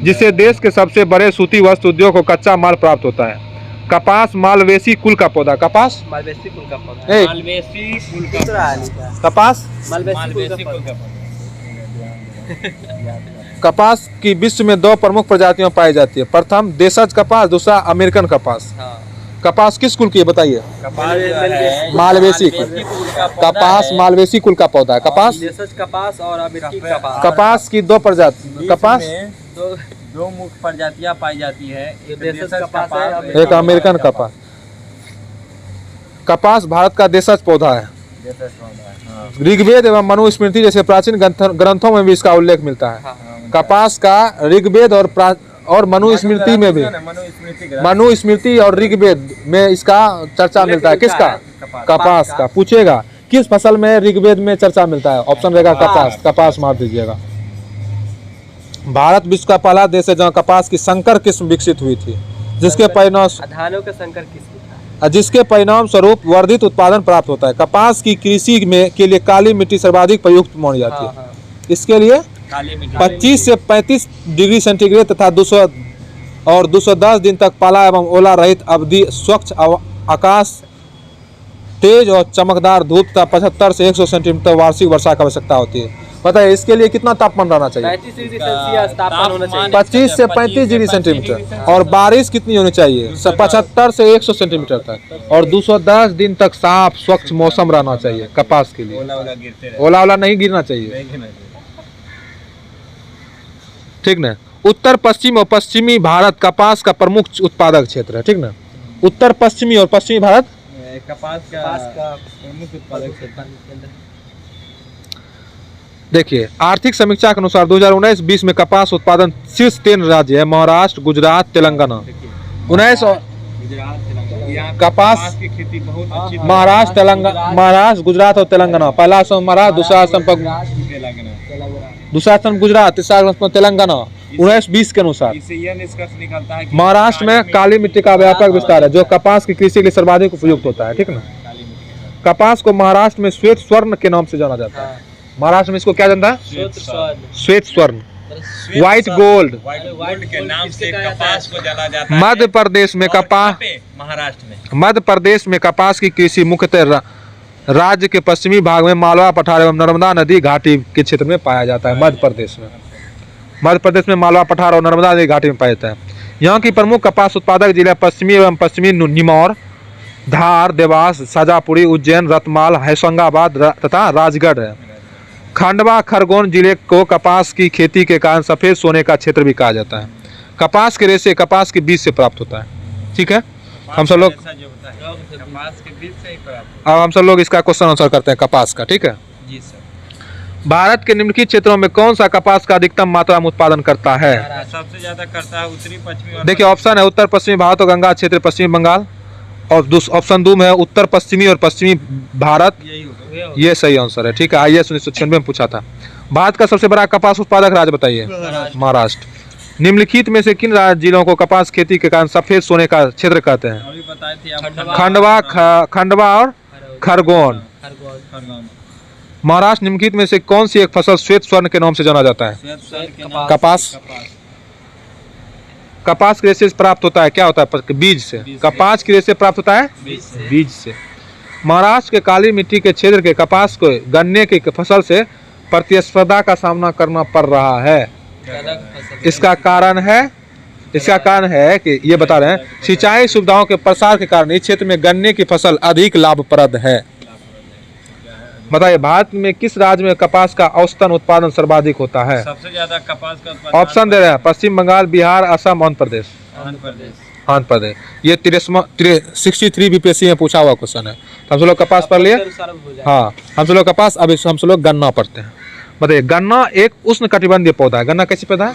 Speaker 1: जिससे देश के सबसे बड़े सूती वस्त्र उद्योग को कच्चा माल प्राप्त होता है। कपास मालवेसी कुल का पौधा। कपास
Speaker 2: मालवेसी कुल का पौधा।
Speaker 1: कपास कपास की विश्व में 2 प्रमुख प्रजातियां पाई जाती है। प्रथम देशज कपास, दूसरा अमेरिकन कपास। कपास किस कुल की है बताइए? मालवेसी कुल। कपास मालवेसी कुल का पौधा है। कपास
Speaker 2: देशज कपास और अमेरिकी कपास।
Speaker 1: कपास की 2 प्रजाति, कपास
Speaker 2: 2 मुख्य प्रजातियां पाई जाती है, एक देशज कपास है,
Speaker 1: एक अमेरिकन कपास। कपास भारत का देशज पौधा है। ऋग्वेद एवं मनुस्मृति जैसे प्राचीन ग्रंथों में भी इसका उल्लेख मिलता है। कपास का ऋग्वेद और मनुस्मृति में भी, मनुस्मृति और ऋग्वेद में इसका चर्चा मिलता है। किसका? कपास का। पूछेगा किस फसल में ऋग्वेद में चर्चा मिलता है? ऑप्शन रहेगा कपास। कपास मार दीजिएगा। भारत विश्व का पहला देश है जहाँ कपास की संकर किस्म विकसित हुई थी, जिसके परिणाम स्वरूप वर्धित उत्पादन प्राप्त होता है। कपास की कृषि में के लिए काली मिट्टी सर्वाधिक प्रयुक्त मानी जाती है। इसके लिए 25 से 35 डिग्री सेंटीग्रेड तथा 210 दिन तक पाला एवं ओला रहित अवधि, स्वच्छ आकाश, तेज और चमकदार धूप तथा 75 से 100 सेंटीमीटर वार्षिक वर्षा की आवश्यकता होती है। बताइए इसके लिए कितना तापमान रहना चाहिए?
Speaker 4: 35 डिग्री सेल्सियस तापमान होना चाहिए।
Speaker 1: 25 से 35 डिग्री सेंटीमीटर। और बारिश कितनी होनी चाहिए? 75 से 100 सेंटीमीटर तक। और 210 दिन तक साफ स्वच्छ मौसम रहना चाहिए कपास के लिए। ओला ओला नहीं गिरना चाहिए, ठीक ना। उत्तर पश्चिम और पश्चिमी भारत कपास का प्रमुख उत्पादक क्षेत्र है, ठीक ना। उत्तर पश्चिमी और पश्चिमी भारत
Speaker 3: कपास का प्रमुख उत्पादक क्षेत्र।
Speaker 1: देखिए आर्थिक समीक्षा के अनुसार 2019-20 में कपास उत्पादन शीर्ष 3 राज्य है, महाराष्ट्र, गुजरात, तेलंगाना। 19 और कपास
Speaker 3: की खेती बहुत अच्छी
Speaker 1: महाराष्ट्र, तेलंगाना, महाराष्ट्र, गुजरात और तेलंगाना। पहला स्थान महाराष्ट्र, दूसरा स्थान गुजरात, तीसरा स्थान तेलंगाना। 19-20 के अनुसार
Speaker 3: इससे यह निष्कर्ष निकलता है कि
Speaker 1: महाराष्ट्र में काली मिट्टी का व्यापक विस्तार है, जो कपास की कृषि के लिए सर्वाधिक उपयुक्त होता है, ठीक ना। कपास को महाराष्ट्र में श्वेत स्वर्ण के नाम से जाना जाता है। महाराष्ट्र में इसको क्या जानता है? श्वेत स्वर्ण, व्हाइट गोल्ड।
Speaker 3: गोल्ड के नाम से कपास को जाना जाता है।
Speaker 1: मध्य प्रदेश में कपास,
Speaker 3: महाराष्ट्र में
Speaker 1: मध्य प्रदेश में कपास की कृषि मुख्यतः राज्य के पश्चिमी भाग में मालवा पठार एवं नर्मदा नदी घाटी के क्षेत्र में पाया जाता है। मध्य प्रदेश में मालवा पठार और नर्मदा नदी घाटी में पाया जाता है। यहाँ की प्रमुख कपास उत्पादक जिले पश्चिमी एवं पश्चिमी निमौर, धार, देवास, शाजापुरी, उज्जैन, रतमाल, होशंगाबाद तथा राजगढ़ है। खंडवा खरगोन जिले को कपास की खेती के कारण सफेद सोने का क्षेत्र भी कहा जाता है। कपास के रेशे कपास के बीज से प्राप्त होता है, ठीक है। हम सब लोग
Speaker 3: कपास के बीज से ही प्राप्त।
Speaker 1: अब हम सब लोग इसका क्वेश्चन आंसर करते हैं कपास का, ठीक है।
Speaker 3: जी सर।
Speaker 1: भारत के निम्नलिखित क्षेत्रों में कौन सा कपास का अधिकतम मात्रा में उत्पादन करता है?
Speaker 3: सबसे ज्यादा करता है उत्तरी पश्चिमी।
Speaker 1: देखिए ऑप्शन है उत्तर पश्चिमी भारत और गंगा क्षेत्र, पश्चिमी बंगाल। और ऑप्शन 2 में उत्तर पश्चिमी और पश्चिमी भारत। ये सही आंसर है, ठीक है। IAS 1996 में पूछा था। भारत का सबसे बड़ा कपास उत्पादक राज्य बताइए? महाराष्ट्र। निम्नलिखित में से किन जिलों को कपास खेती के कारण सफेद सोने का क्षेत्र कहते हैं?
Speaker 3: अभी बताए थे आप।
Speaker 1: खंडवा और खरगोन। महाराष्ट्र। निम्नलिखित में से कौन सी एक फसल श्वेत स्वर्ण के नाम से जाना जाता है? कपास। कपास के रेशे से प्राप्त होता है, क्या होता है? बीज से। कपास के रेशे प्राप्त होता है बीज से। महाराष्ट्र के काली मिट्टी के क्षेत्र के कपास को गन्ने की फसल से प्रतिस्पर्धा का सामना करना पड़ रहा है। इसका कारण है कि ये बता रहे हैं सिंचाई सुविधाओं के प्रसार के कारण इस क्षेत्र में गन्ने की फसल अधिक लाभप्रद है। बताइए भारत में किस राज्य में कपास का औसतन उत्पादन सर्वाधिक होता है?
Speaker 3: सबसे ज्यादा कपास का उत्पादन
Speaker 1: ऑप्शन दे रहे हैं पश्चिम बंगाल, बिहार, असम, आंध्र प्रदेश। आंध्र प्रदेश। ये 63 BPSC में पूछा हुआ क्वेश्चन है। हम सब लोग कपास पढ़ लिए। हाँ हम सब लोग कपास, अब हम सब लोग गन्ना पढ़ते हैं। बताइए गन्ना एक उष्ण कटिबंधीय पौधा है। गन्ना कैसे पौधा है?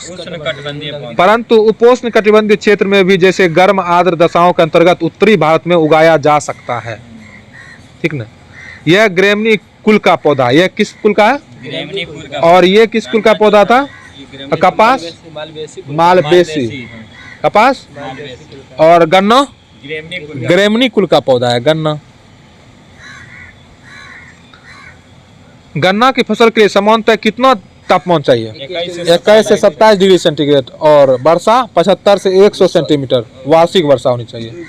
Speaker 1: परंतु उपोष्ण कटिबंधीय क्षेत्र में भी जैसे गर्म आर्द्र दशाओं के अंतर्गत उत्तरी भारत में उगाया जा सकता है, ठीक ना। यह ग्रेमनी कुल का पौधा, यह किस कुल का है?
Speaker 3: ग्रेमनी कुल का।
Speaker 1: और ये किस कुल का पौधा था? कपास मालवेसी। कपास और गन्ना ग्रेमनी कुल का पौधा है गन्ना। गन्ना की फसल के लिए सामान्यतः कितना तापमान चाहिए? 21 से 27 डिग्री सेंटीग्रेड। और वर्षा 75 से 100 सेंटीमीटर वार्षिक वर्षा होनी चाहिए।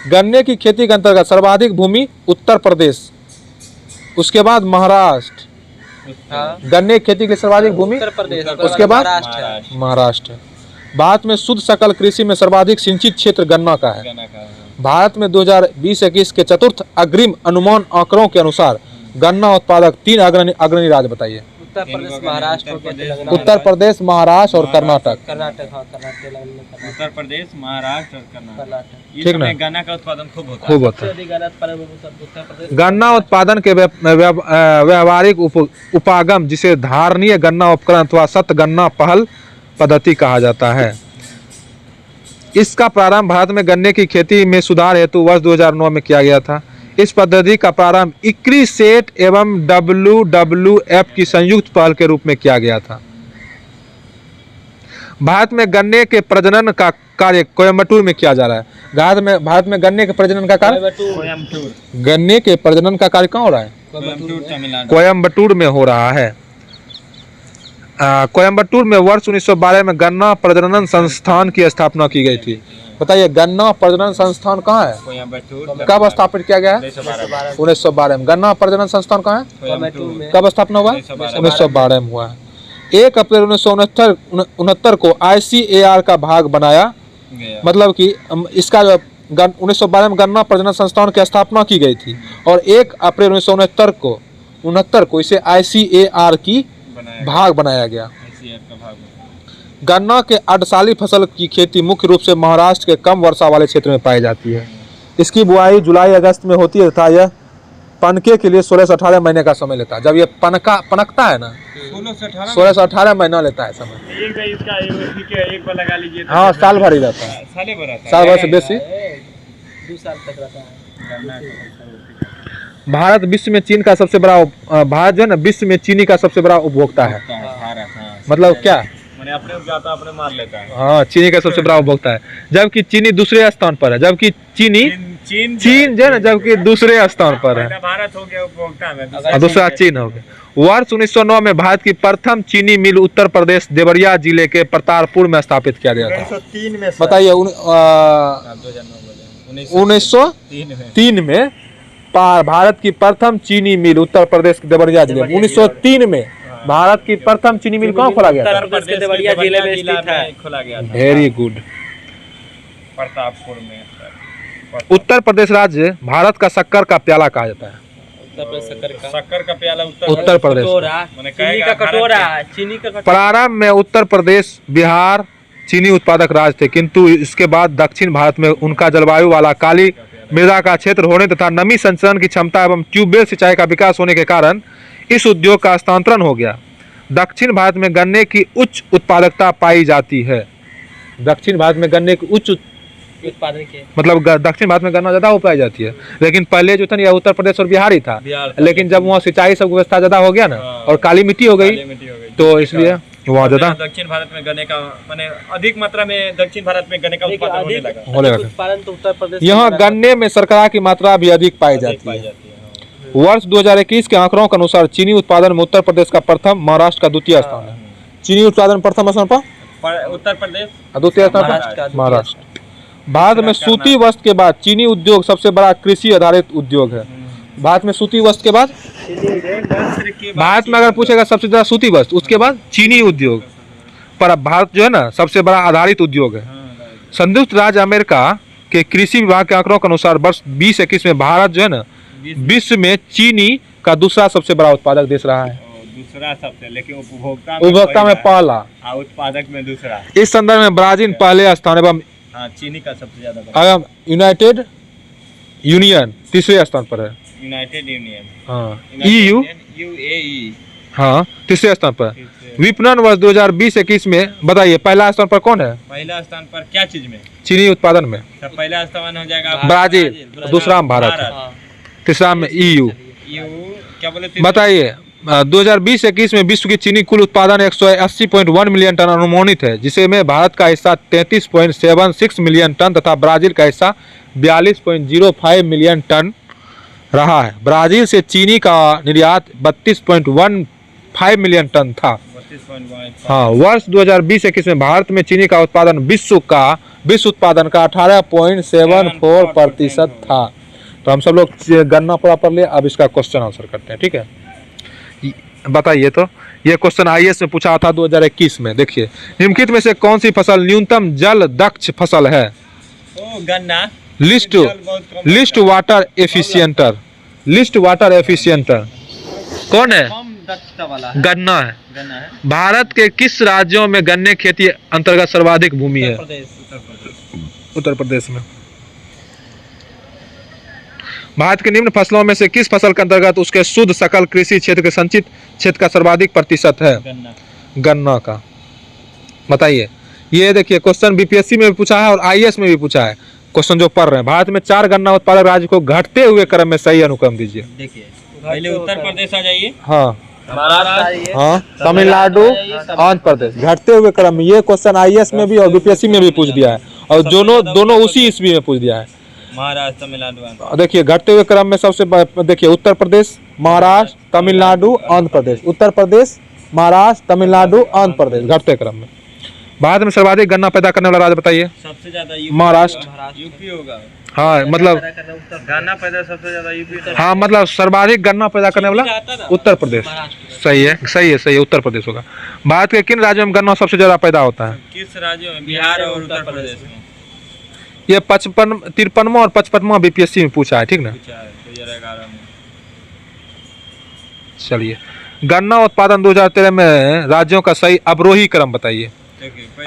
Speaker 1: गन्ने की खेती के अंतर्गत सर्वाधिक भूमि उत्तर प्रदेश, उसके बाद महाराष्ट्र। गन्ने की खेती के लिए सर्वाधिक भूमि उत्तर प्रदेश, उसके बाद महाराष्ट्र। भारत में शुद्ध सकल कृषि में सर्वाधिक सिंचित क्षेत्र गन्ना का है। भारत में 2020-21 के चतुर्थ अग्रिम अनुमान आंकड़ों के अनुसार गन्ना उत्पादक 3 अग्रणी राज्य बताइए? उत्तर प्रदेश, महाराष्ट्र और कर्नाटक।
Speaker 3: उत्तर प्रदेश, महाराष्ट्र और कर्नाटक।
Speaker 1: ठीक ना।
Speaker 3: गन्ना का उत्पादन खूब होता
Speaker 1: है। गन्ना उत्पादन के व्यावहारिक उपागम जिसे धारणीय गन्ना उपकरण अथवा सत गन्ना पहल पद्धति कहा जाता है। इसका प्रारंभ भारत में गन्ने की खेती में सुधार हेतु वर्ष 2009 में किया गया था। इस पद्धति का प्रारंभ इक्री सेट एवं WWF की संयुक्त पहल के रूप में किया गया था। भारत में गन्ने के प्रजनन का कार्य कोयम्बटूर में किया जा रहा है। भारत में गन्ने के प्रजनन का कार्य गन्ने के प्रजनन का कार्य कहाँ हो रहा है?
Speaker 3: कोयम्बटूर, तमिलनाडु।
Speaker 1: कोयम्बटूर में हो रहा है। कोयम्बटूर में वर्ष 1912 में गन्ना प्रजनन संस्थान की स्थापना की गई थी। बताइए गन्ना प्रजनन संस्थान कहाँ है,
Speaker 3: कोयम्बटूर
Speaker 1: कब स्थापित किया गया है? 1912 में। गन्ना प्रजनन संस्थान कहाँ है, कब स्थापना हुआ? 1912 में हुआ है। 1 अप्रैल 1969 को ICAR का भाग बनाया, मतलब कि इसका 1912 में गन्ना प्रजनन संस्थान की स्थापना की गई थी और 1 अप्रैल 1969 को इसे ICAR की भाग बनाया गया। गन्ना के अर्धसाली फसल की खेती मुख्य रूप से महाराष्ट्र के कम वर्षा वाले क्षेत्र में पाई जाती है। इसकी बुआई जुलाई अगस्त में होती है तथा यह पनके के लिए 16 से 18 महीने का समय लेता है। जब ये पनकता है ना 16 से 18 महीना लेता है समय।
Speaker 2: एक बार लगा लीजिए।
Speaker 1: हाँ साल भर ही रहता है, साल भर से बेसी।
Speaker 4: 2 साल तक रहता है।
Speaker 1: भारत विश्व में चीन का सबसे बड़ा भारत जो है ना विश्व में चीनी का सबसे बड़ा उपभोक्ता है। मतलब क्या,
Speaker 2: मैंने अपने जाता अपने मार लेता है।
Speaker 1: हाँ चीनी का सबसे बड़ा उपभोक्ता है, जबकि चीनी दूसरे स्थान पर है। जबकि चीन जो है ना जबकि दूसरे स्थान पर है।
Speaker 2: भारत हो गया उपभोक्ता में,
Speaker 1: दूसरा चीन हो गया। वर्ष 1909 में भारत की प्रथम चीनी मिल उत्तर प्रदेश देवरिया जिले के प्रतापपुर में स्थापित किया गया था।
Speaker 3: 1903 में
Speaker 1: बताइए 1903 में भारत की प्रथम चीनी मिल उत्तर प्रदेश के देवरिया जिले में 1903 में भारत की प्रथम चीनी मिल कहाँ खोला गया था?
Speaker 4: उत्तर प्रदेश के देवरिया जिले में स्थित है।
Speaker 2: खोला गया था
Speaker 1: वेरी गुड।
Speaker 2: प्रतापपुर में।
Speaker 1: उत्तर प्रदेश राज्य भारत का शक्कर का प्याला कहा जाता है।
Speaker 2: शक्कर का प्याला
Speaker 1: उत्तर प्रदेश
Speaker 4: चीनी का कटोरा, चीनी का कटोरा।
Speaker 1: प्रारंभ में उत्तर प्रदेश बिहार चीनी उत्पादक राज्य थे, किंतु इसके बाद दक्षिण भारत में उनका जलवायु वाला काली मृदा का क्षेत्र होने तथा नमी संचरण की क्षमता एवं ट्यूबवेल सिंचाई का विकास होने के कारण इस उद्योग का हस्तांतरण हो गया। दक्षिण भारत में गन्ने की उच्च उत्पादकता पाई जाती है। दक्षिण भारत में गन्ने की उच्च
Speaker 4: उत्पादन के
Speaker 1: मतलब दक्षिण भारत में गन्ना ज़्यादा उगाई जाती है, लेकिन पहले जो था ना यह उत्तर प्रदेश और बिहार ही था। लेकिन जब वहाँ सिंचाई सब व्यवस्था ज़्यादा हो गया ना और काली मिट्टी हो गई तो इसलिए वहाँ ज़्यादा
Speaker 2: दक्षिण भारत में गन्ने का माने अधिक मात्रा में दक्षिण भारत में गन्ने का उत्पादन होने लगा।
Speaker 4: उत्पादन तो उत्तर प्रदेश
Speaker 1: यहाँ गन्ने में शर्करा की मात्रा भी अधिक पाई जाती है। वर्ष 2021 के आंकड़ों के अनुसार चीनी उत्पादन में उत्तर प्रदेश का प्रथम, महाराष्ट्र का द्वितीय स्थान है। चीनी उत्पादन प्रथम स्थान पर
Speaker 2: उत्तर प्रदेश,
Speaker 1: द्वितीय स्थान पर महाराष्ट्र। भारत में सूती वस्त्र के बाद चीनी उद्योग सबसे बड़ा कृषि आधारित उद्योग है। भारत में सूती वस्त्र के बाद भारत में अगर पूछेगा सबसे ज्यादा सूती वस्त्र, उसके बाद चीनी उद्योग, पर अब भारत जो है ना सबसे बड़ा आधारित उद्योग है। संयुक्त राज्य अमेरिका के कृषि विभाग के आंकड़ों के अनुसार वर्ष 2021 में भारत जो है ना विश्व में चीनी का दूसरा सबसे बड़ा उत्पादक देश रहा है।
Speaker 2: दूसरा सबसे, लेकिन
Speaker 1: उपभोक्ता में पहला,
Speaker 2: उत्पादक में दूसरा।
Speaker 1: इस संदर्भ में ब्राजील पहले स्थान एवं
Speaker 2: चीनी का सबसे ज्यादा
Speaker 1: यूनाइटेड यूनियन तीसरे स्थान पर है।
Speaker 2: यूनाइटेड यूनियन,
Speaker 1: हाँ EU
Speaker 2: UAE,
Speaker 1: हाँ तीसरे स्थान पर। विपणन वर्ष 2020-21 में बताइए पहला स्थान पर कौन है?
Speaker 2: पहला स्थान पर क्या चीज में?
Speaker 1: चीनी उत्पादन में
Speaker 2: पहला स्थान हो जाएगा
Speaker 1: ब्राजील, दूसरा में भारत है, तीसरा में EU।
Speaker 2: क्या बोले?
Speaker 1: बताइए 2020-21 में विश्व की चीनी कुल उत्पादन 180.1 मिलियन टन अनुमानित है, जिसमें भारत का हिस्सा 33.76 मिलियन टन तथा ब्राजील का हिस्सा 42.05 मिलियन टन रहा है। ब्राजील से चीनी का निर्यात 32.15 मिलियन टन था। हाँ, वर्ष 2020-21 में भारत में चीनी का उत्पादन विश्व उत्पादन का 18.74% था। तो हम सब लोग गन्ना पूरा पढ़ लिए, अब इसका क्वेश्चन आंसर करते हैं, ठीक है। बताइए तो ये क्वेश्चन IAS में पूछा था 2021 में। देखिए निम्नलिखित में से कौन सी फसल न्यूनतम जल दक्ष फसल है?
Speaker 2: गन्ना।
Speaker 1: लिस्ट वाटर एफिशिएंटर, लिस्ट वाटर एफिशिएंटर कौन है? गन्ना है। भारत के किस राज्यों में गन्ने खेती अंतर्गत सर्वाधिक भूमि है? उत्तर प्रदेश में। भारत के निम्न फसलों में से किस फसल के अंतर्गत उसके शुद्ध सकल कृषि क्षेत्र के संचित क्षेत्र का सर्वाधिक प्रतिशत है? गन्ना का। बताइए। ये देखिए क्वेश्चन BPSC में भी पूछा है और IAS में भी पूछा है। क्वेश्चन जो पढ़ रहे हैं, भारत में 4 गन्ना उत्पादक राज्य को घटते हुए क्रम में सही अनुक्रम दीजिए।
Speaker 2: देखिए पहले उत्तर प्रदेश आ जाइए।
Speaker 1: हाँ हाँ, तमिलनाडु, आंध्र प्रदेश, घटते हुए क्रम में। ये क्वेश्चन IAS में भी और BPSC में भी पूछ दिया है और दोनों उसी ईस्वी में पूछ दिया है।
Speaker 2: महाराष्ट्र, तमिलनाडु।
Speaker 1: देखिए घटते हुए क्रम में सबसे देखिए उत्तर प्रदेश, महाराष्ट्र, तमिलनाडु, आंध्र प्रदेश। उत्तर प्रदेश, महाराष्ट्र, तमिलनाडु, आंध्र प्रदेश घटते क्रम में। भारत में सर्वाधिक गन्ना पैदा करने वाला राज्य बताइए।
Speaker 2: सबसे ज्यादा
Speaker 1: महाराष्ट्र।
Speaker 2: यूपी होगा।
Speaker 1: हाँ मतलब
Speaker 2: गन्ना पैदा सबसे ज्यादा यूपी।
Speaker 1: हाँ मतलब सर्वाधिक गन्ना पैदा करने वाला उत्तर प्रदेश। सही है, सही है, सही है, उत्तर प्रदेश होगा। भारत के किन राज्यों में गन्ना सबसे ज्यादा पैदा होता है?
Speaker 2: किस राज्यों में? बिहार और उत्तर प्रदेश में।
Speaker 1: ये 53वां और 55वां बीपीएससी में पूछा है, ठीक ना?
Speaker 2: 2011 में।
Speaker 1: चलिए, गन्ना उत्पादन 2013 में राज्यों का सही अवरोही क्रम बताइए।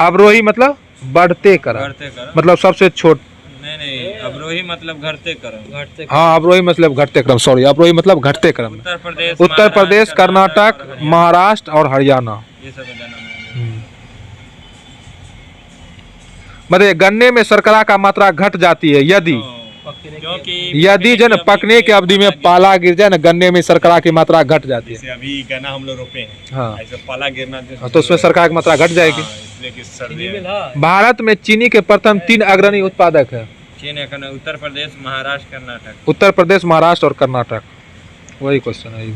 Speaker 1: अवरोही मतलब बढ़ते क्रम, मतलब सबसे छोट।
Speaker 2: नहीं, अवरोही मतलब घटते क्रम।
Speaker 1: हाँ, अवरोही मतलब घटते क्रम, सॉरी, अवरोही मतलब घटते क्रम। उत्तर प्रदेश, कर्नाटक, महाराष्ट्र और हरियाणा।
Speaker 2: ये सब
Speaker 1: मतलब गन्ने में शर्करा का मात्रा घट जाती है यदि जन पकने की अवधि में पाला गिर जाए ना, गन्ने में शर्करा की मात्रा घट जाती है।
Speaker 2: अभी गन्ना हम लोग रोपे हैं,
Speaker 1: हाँ,
Speaker 2: ऐसे पाला गिरना
Speaker 1: तो उसमें शर्करा की मात्रा घट जाएगी। भारत में चीनी के प्रथम 3 अग्रणी उत्पादक है।
Speaker 2: उत्तर प्रदेश, महाराष्ट्र, कर्नाटक।
Speaker 1: उत्तर प्रदेश, महाराष्ट्र और कर्नाटक, वही क्वेश्चन है।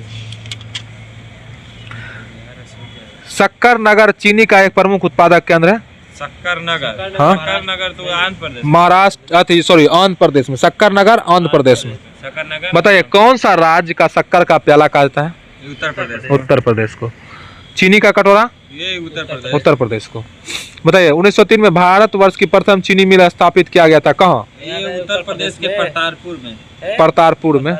Speaker 1: शक्कर नगर चीनी का एक प्रमुख उत्पादक केंद्र है।
Speaker 2: शक्कर नगर।
Speaker 1: हाँ,
Speaker 2: शक्कर नगर तो आंध्र प्रदेश,
Speaker 1: महाराष्ट्र, सॉरी आंध्र प्रदेश में। शक्कर नगर आंध्र प्रदेश में।
Speaker 2: शक्कर नगर।
Speaker 1: बताइए कौन सा राज्य का शक्कर का प्याला कहा जाता है?
Speaker 2: उत्तर प्रदेश।
Speaker 1: उत्तर प्रदेश को। चीनी का कटोरा?
Speaker 2: ये उत्तर प्रदेश।
Speaker 1: उत्तर प्रदेश को। बताइए 1903 में भारतवर्ष की प्रथम चीनी मिल स्थापित किया गया था, कहाँ?
Speaker 2: ये उत्तर प्रदेश के प्रतारपुर में।
Speaker 1: प्रतारपुर में,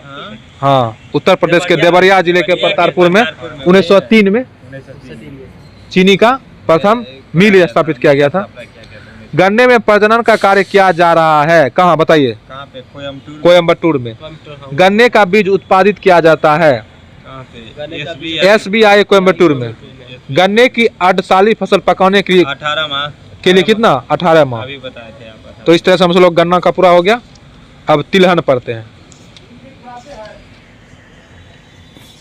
Speaker 1: हाँ, उत्तर प्रदेश के देवरिया जिले के प्रतारपुर में 1903 में चीनी का प्रथम मिल स्थापित किया गया था। गन्ने में प्रजनन का कार्य किया जा रहा है, कहाँ बताइए?
Speaker 2: कहाँ पे?
Speaker 1: कोयम्बटूर में। गन्ने का बीज उत्पादित किया जाता है SBI कोयम्बटूर में। गन्ने की अर्धसाली फसल पकाने के लिए
Speaker 2: 18 माह
Speaker 1: के लिए कितना? 18 माह।
Speaker 2: अभी बताए थे आप।
Speaker 1: तो इस तरह से हम लोग गन्ना का पूरा हो गया। अब तिलहन पढ़ते हैं।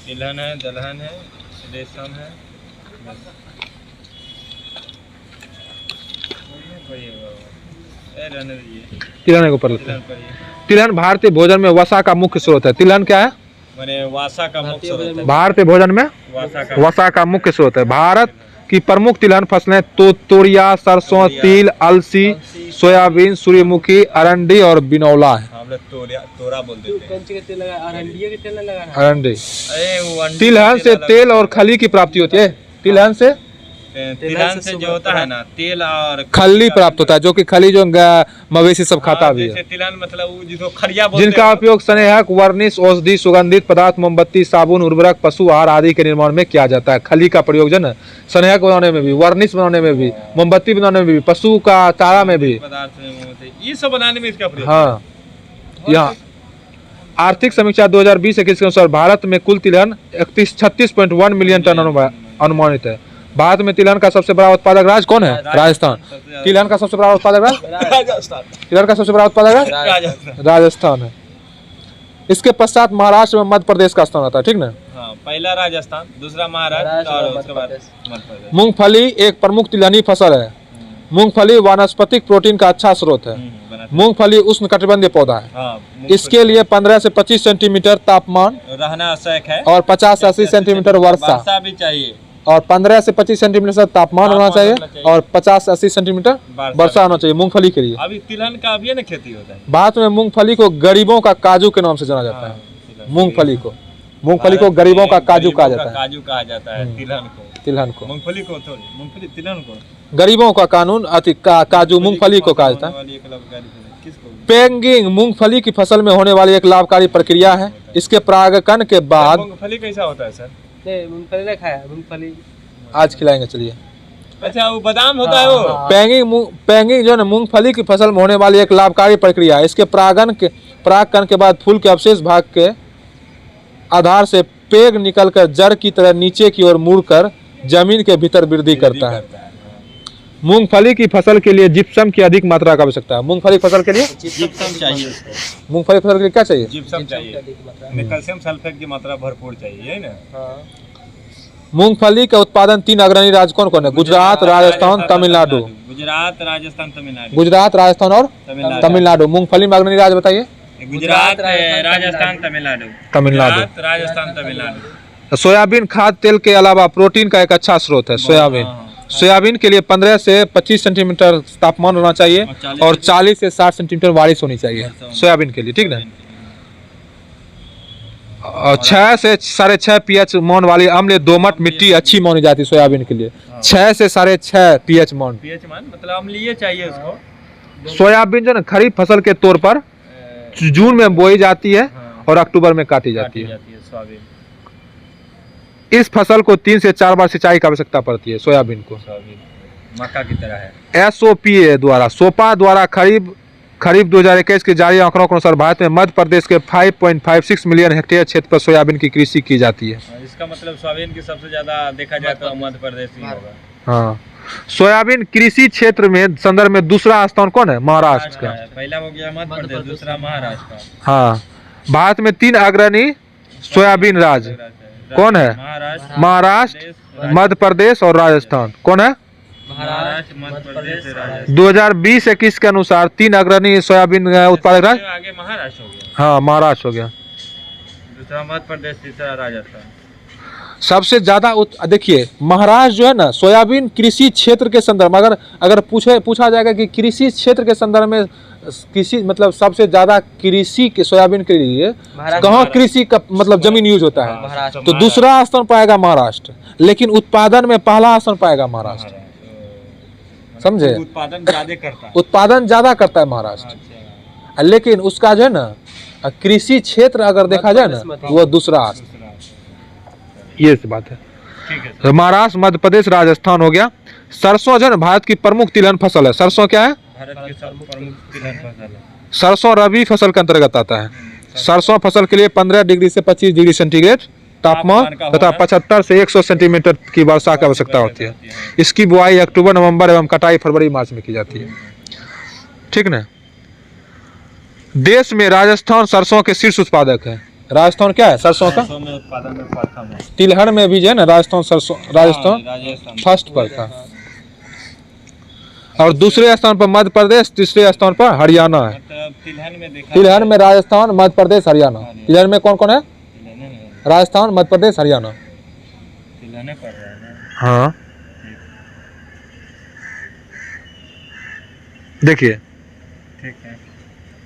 Speaker 2: तिलहन है, दलहन है, रेशम है।
Speaker 1: तिलहन को पढ़ लेते हैं। तिलहन भारतीय भोजन में वसा का मुख्य स्रोत है। तिलहन क्या है?
Speaker 2: वासा का मुख्य स्रोत है।
Speaker 1: भारतीय भोजन में वसा का मुख्य स्रोत है। भारत की प्रमुख तिलहन फसलें तोरिया, सरसों, तिल, अलसी, सोयाबीन, सूर्यमुखी, अरंडी और बिनौला है।
Speaker 2: हम लोग तोरा बोलते थे।
Speaker 1: अरंडी। तिलहन से तेल और खली की प्राप्ति होती है। तिलहन से
Speaker 2: जो होता है ना, तेल और
Speaker 1: खली प्राप्त होता है, जो कि खली जो मवेशी सब खाता भी है।
Speaker 2: तिलहन मतलब वो जिसको खलिया बोलते हैं,
Speaker 1: जिनका उपयोग स्नेहक, वर्निश, औषधि, सुगंधित पदार्थ, मोमबत्ती, साबुन, उर्वरक, पशु आहार आदि के निर्माण में किया जाता है। खली का प्रयोग जो है स्नेहक बनाने में भी, वर्निश बनाने में भी, मोमबत्ती बनाने में भी, पशु का चारा में भी,
Speaker 2: पदार्थ में, ये सब बनाने में इसका प्रयोग।
Speaker 1: हाँ, यहाँ आर्थिक समीक्षा 2020-21 के अनुसार भारत में कुल तिलहन 36.1 मिलियन टन अनुमानित है। भारत में तिलहन का सबसे बड़ा उत्पादक राज्य कौन है? राजस्थान। तिलहन का सबसे बड़ा उत्पादक राज्य? तिलहन का सबसे बड़ा उत्पादक राज्य राजस्थान है। इसके पश्चात महाराष्ट्र में मध्य प्रदेश का स्थान आता है, ठीक ना?
Speaker 2: हाँ, पहला राजस्थान, दूसरा महाराष्ट्र और उसके बाद मध्य प्रदेश।
Speaker 1: मूंगफली एक प्रमुख तिलहनी फसल है। मूंगफली वानस्पतिक प्रोटीन का अच्छा स्रोत है। मूंगफली उष्णकटिबंधीय पौधा है। इसके लिए 15 से 25 सेंटीमीटर तापमान
Speaker 2: रहना आवश्यक है
Speaker 1: और 50 से 80 सेंटीमीटर वर्षा
Speaker 2: भी चाहिए।
Speaker 1: और 15 से 25 सेंटीमीटर तापमान होना चाहिए और 50 से 80 सेंटीमीटर वर्षा होना चाहिए मूंगफली के लिए।
Speaker 2: अभी तिलहन का अभी ना खेती होता है।
Speaker 1: भारत में मूंगफली को गरीबों का काजू के नाम से जाना जाता है। मूंगफली को गरीबों का काजू कहा जाता है।
Speaker 2: काजू कहा जाता है तिलहन को। मूंगफली को थोड़ी, मूंगफली तिलहन को।
Speaker 1: गरीबों का कानून काजू मूंगफली को कहा जाता है। पैकिंग मूंगफली की फसल में होने वाली एक लाभकारी प्रक्रिया है। इसके परागकण के बाद
Speaker 2: मूंगफली कैसा होता है सर?
Speaker 4: मूंगफली नहीं खाया, मूंगफली
Speaker 1: आज खिलाएंगे, चलिए।
Speaker 2: अच्छा, वो बादाम होता है वो।
Speaker 1: पैकिंग जो है मूंगफली की फसल में होने वाली एक लाभकारी प्रक्रिया है। इसके परागकण के बाद फूल के अवशेष भाग के आधार से पेग निकलकर जड़ की तरह नीचे की ओर मुड़कर जमीन के भीतर वृद्धि करता है। मूंगफली की फसल के लिए जिप्सम की अधिक मात्रा का आवश्यकता है। मूंगफली फसल के लिए
Speaker 2: जिप्सम चाहिए।
Speaker 1: मूंगफली फसल के लिए क्या चाहिए?
Speaker 2: जिप्सम चाहिए। कैल्शियम सल्फेट की मात्रा भरपूर चाहिए, है ना?
Speaker 1: मूंगफली का उत्पादन 3 अग्रणी राज्य कौन कौन है? गुजरात, राजस्थान, तमिलनाडु।
Speaker 2: गुजरात, राजस्थान, तमिलनाडु।
Speaker 1: गुजरात, राजस्थान और तमिलनाडु। मूंगफली में अग्रणी राज्य बताइए।
Speaker 2: गुजरात, राजस्थान, तमिलनाडु।
Speaker 1: तमिलनाडु,
Speaker 2: राजस्थान, तमिलनाडु।
Speaker 1: सोयाबीन खाद्य तेल के अलावा प्रोटीन का एक अच्छा स्रोत है सोयाबीन। सोयाबीन के लिए 15 से 25 सेंटीमीटर तापमान होना चाहिए और 40 से 60 सेंटीमीटर बारिश होनी चाहिए सोयाबीन के लिए, ठीक ना। और 6 से 6.5 pH मौन वाली अम्ल दोमट मिट्टी अच्छी मानी जाती है सोयाबीन के लिए। 6 से 6.5 pH मौन
Speaker 2: मतलब अम्लीय चाहिए उसको।
Speaker 1: सोयाबीन जो ना खरीफ फसल के तौर पर जून में बोई जाती है और अक्टूबर में काटी जाती है।
Speaker 2: सोयाबीन
Speaker 1: इस फसल को 3 से 4 बार सिंचाई की आवश्यकता पड़ती है सोयाबीन को।
Speaker 2: मक्का की तरह है।
Speaker 1: SOPA द्वारा सोपा द्वारा खरीफ 2021 के जारी आंकड़ों के अनुसार भारत में मध्य प्रदेश के 5.56 मिलियन हेक्टेयर क्षेत्र पर सोयाबीन की कृषि की जाती है।
Speaker 2: इसका मतलब सोयाबीन की सबसे ज्यादा देखा जाए तो मध्य प्रदेश ही होगा।
Speaker 1: हाँ, सोयाबीन कृषि क्षेत्र में संदर्भ में दूसरा स्थान कौन है? महाराष्ट्र का।
Speaker 2: पहला हो गया मध्य प्रदेश, दूसरा महाराष्ट्र का।
Speaker 1: हाँ, भारत में 3 अग्रणी सोयाबीन राज्य कौन है? महाराष्ट्र, मध्य प्रदेश और राजस्थान। कौन है?
Speaker 2: महाराष्ट्र, मध्य प्रदेश, राजस्थान।
Speaker 1: 2020-21 के अनुसार 3 अग्रणी सोयाबीन उत्पादक राज्य।
Speaker 2: आगे महाराष्ट्र हो गया।
Speaker 1: हाँ, महाराष्ट्र हो गया,
Speaker 2: दूसरा मध्य प्रदेश, तीसरा राजस्थान।
Speaker 1: सबसे ज्यादा देखिए महाराष्ट्र जो है ना सोयाबीन कृषि क्षेत्र के संदर्भ में अगर पूछा जाएगा कि कृषि क्षेत्र के संदर्भ में कृषि मतलब सबसे ज्यादा कृषि के सोयाबीन के लिए कहाँ कृषि का मतलब जमीन यूज होता है, तो दूसरा स्थान पाएगा महाराष्ट्र, लेकिन उत्पादन में पहला स्थान पाएगा महाराष्ट्र। समझे? उत्पादन ज्यादा करता है महाराष्ट्र, लेकिन उसका जो है ना कृषि क्षेत्र अगर देखा जाए ना वो दूसरा। ये बात है। तो महाराष्ट्र, मध्य प्रदेश, राजस्थान हो गया। सरसों जो है ना भारत की प्रमुख तिलहन फसल है। सरसों क्या है?
Speaker 2: भारत की प्रमुख तिलहन फसल है।
Speaker 1: सरसों रबी फसल के अंतर्गत आता है। सरसों फसल के लिए 15 डिग्री से 25 डिग्री सेंटीग्रेड तापमान तथा 75 से 100 सेंटीमीटर की वर्षा की आवश्यकता होती है। इसकी बुआई अक्टूबर नवंबर एवं कटाई फरवरी मार्च में की जाती है, ठीक ना। देश में राजस्थान सरसों के शीर्ष उत्पादक है। राजस्थान क्या है? सरसों का
Speaker 2: उत्पादन में प्रथम है।
Speaker 1: तिलहन में भी जो है ना राजस्थान फर्स्ट पर था, और दूसरे स्थान पर मध्य प्रदेश, तीसरे स्थान पर हरियाणा है। तिलहन में राजस्थान, मध्य प्रदेश, हरियाणा। तिलहन में कौन कौन है? राजस्थान, मध्य प्रदेश, हरियाणा। हाँ, देखिए